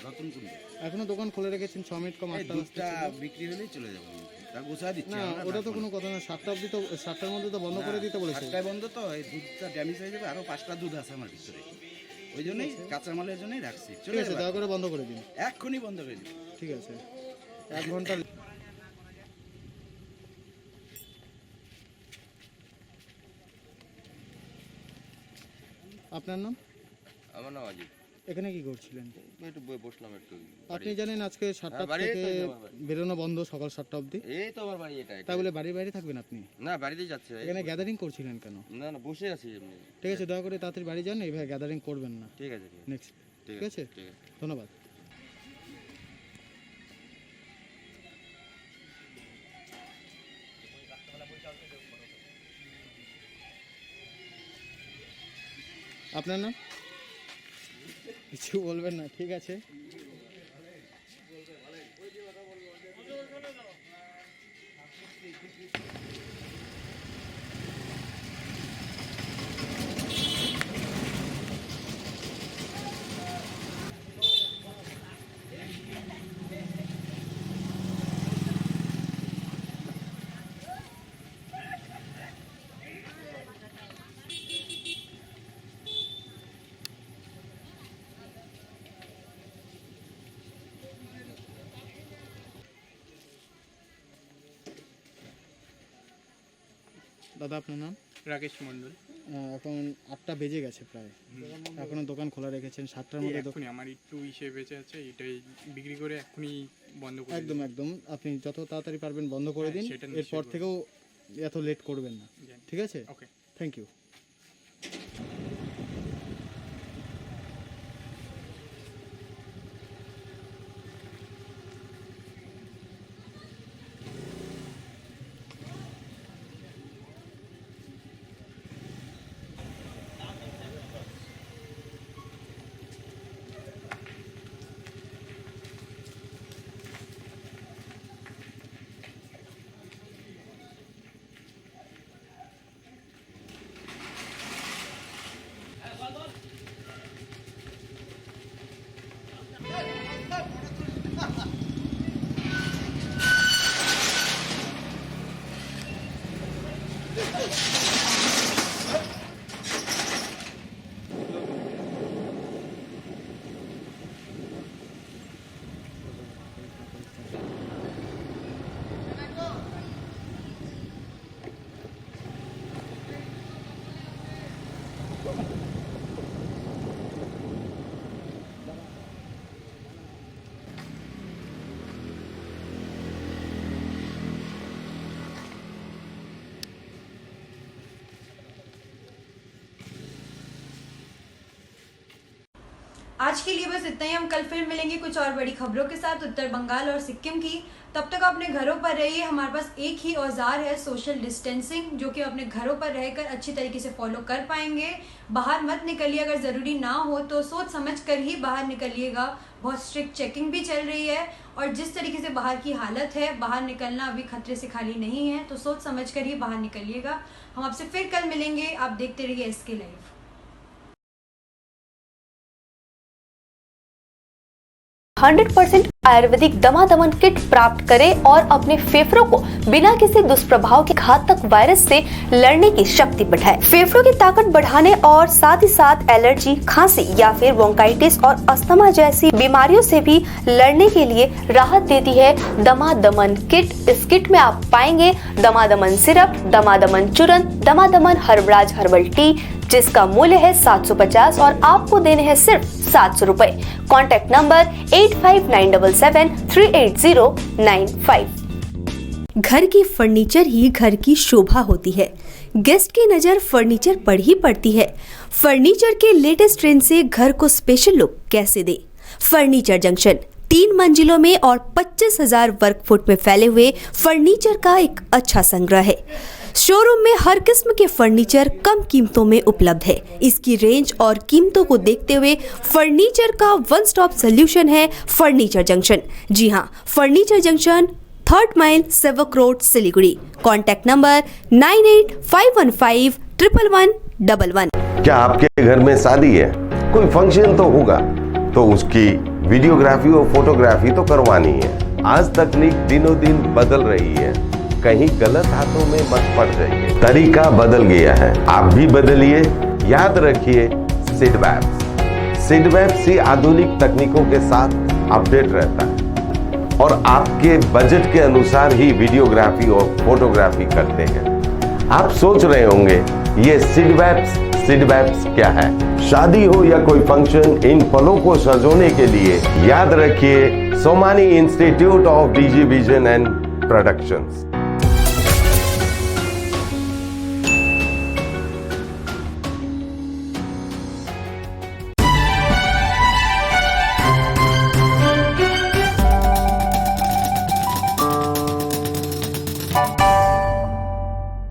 রতন কুন্ডু। এখনো দোকান খুলে রেখেছেন, 6 মিনিট কম 8টা বাজতে চললো। বিক্রি হলেই চলে যাবো, তা গোছা দিচ্ছি। না ওটা তো কোনো কথা না, 7টা অবধি তো, 7টার মধ্যে তো বন্ধ করে দিতে বলেছে। 7টায় বন্ধ তো, এই দুধটা ড্যামেজ হয়ে যাবে, আরও 5টা দুধ আছে আমার ভিতরে, ওই জন্যই কাঁচামালের জন্যই রাখছি। ঠিক আছে, দয়া করে বন্ধ করে দিন। এক্ষুনি বন্ধ করে দিন। ঠিক আছে, 1 ঘন্টা। আপনার নাম? আমার নাম অজিত। এখানে কি করছিলেন? একটু বসলাম একটু। আপনি জানেন আজকে 7টা বাড়ি থেকে তো আমার বাড়ি। বেরোনো বন্ধ, সকাল 7টা অবধি। এই তো আমার বাড়ি, এটা তাই বলে বাড়ির বাইরে থাকবেন আপনি? না, বাড়িতেই যাচ্ছে। এখানে গ্যাদারিং করছিলেন কেন? না না, বসে আছি এমনি। ঠিক আছে, দয়া করে তাড়াতাড়ি বাড়ি যান, এইভাবে গ্যাদারিং করবেন না। ঠিক আছে, ঠিক আছে। নেক্সট। ঠিক আছে, ঠিক আছে। ধন্যবাদ। আপনার নাম? কিছু বলবেন না, ঠিক আছে। দাদা আপনার নাম? রাকেশ মণ্ডল। এখন 8টা বেজে গেছে প্রায়, এখনো দোকান খোলা রেখেছেন। 7টার মধ্যে এখনই আমার একটু ইসে বেঁচে আছে, এটাই বিক্রি করে এখনই বন্ধ করে একদম একদম, আপনি যত তাড়াতাড়ি পারবেন বন্ধ করে দিন। সেটা এরপর থেকেও এত লেট করবেন না, ঠিক আছে? ওকে, থ্যাংক ইউ। आज के लिए बस इतना ही। हम कल फिर मिलेंगे कुछ और बड़ी खबरों के साथ उत्तर बंगाल और सिक्किम की। तब तक अपने घरों पर रहिए। हमारे पास एक ही औजार है, सोशल डिस्टेंसिंग, जो कि अपने घरों पर रहकर अच्छी तरीके से फॉलो कर पाएंगे। बाहर मत निकलिए, अगर ज़रूरी ना हो तो सोच समझ कर ही बाहर निकलिएगा। बहुत स्ट्रिक्ट चेकिंग भी चल रही है और जिस तरीके से बाहर की हालत है, बाहर निकलना अभी खतरे से खाली नहीं है, तो सोच समझ कर ही बाहर निकलिएगा। हम आपसे फिर कल मिलेंगे। आप देखते रहिए SK लाइव। 100% आयुर्वेदिक दमादमन किट प्राप्त करें और अपने फेफड़ों को बिना किसी दुष्प्रभाव के घातक वायरस से लड़ने की शक्ति बढ़ाएं। फेफड़ों की ताकत बढ़ाने और साथ ही साथ एलर्जी, खांसी या फिर ब्रोंकाइटिस और अस्थमा जैसी बीमारियों से भी लड़ने के लिए राहत देती है दमादमन किट। इस किट में आप पाएंगे दमादमन सिरप, दमादमन चूर्ण, दमादमन हर्बराज हर्बल टी, जिसका मूल्य है 750 और आपको देने हैं सिर्फ 700 रुपए। Contact number 8597738095। घर की फर्नीचर ही घर की शोभा होती है। गेस्ट की नजर फर्नीचर पर ही पड़ती है। फर्नीचर के लेटेस्ट ट्रेंड से घर को स्पेशल लुक कैसे दे। फर्नीचर जंक्शन 3 मंजिलों में और 25,000 वर्ग फुट में फैले हुए फर्नीचर का एक अच्छा संग्रह है। शोरूम में हर किस्म के फर्नीचर कम कीमतों में उपलब्ध है। इसकी रेंज और कीमतों को देखते हुए फर्नीचर का वन स्टॉप सोल्यूशन है फर्नीचर जंक्शन। जी हाँ, furniture junction 3rd mile, Sevoke road, Siliguri. Contact number 9851511111। क्या आपके घर में शादी है, कोई फंक्शन तो होगा, तो उसकी वीडियोग्राफी और फोटोग्राफी तो करवानी है। आज तकनीक दिनों दिन बदल रही है, कहीं गलत हाथों में मत पड़ जाइए। तरीका बदल गया है, आप भी बदलिए। याद रखिए सिडवैप्स ही आधुनिक तकनीकों के साथ अपडेट रहता है और आपके बजट के अनुसार ही वीडियोग्राफी और फोटोग्राफी करते हैं। आप सोच रहे होंगे ये सिडवैप्स क्या है? शादी हो या कोई फंक्शन, इन पलों को सजोने के लिए याद रखिए Somani institute of digi vision and productions.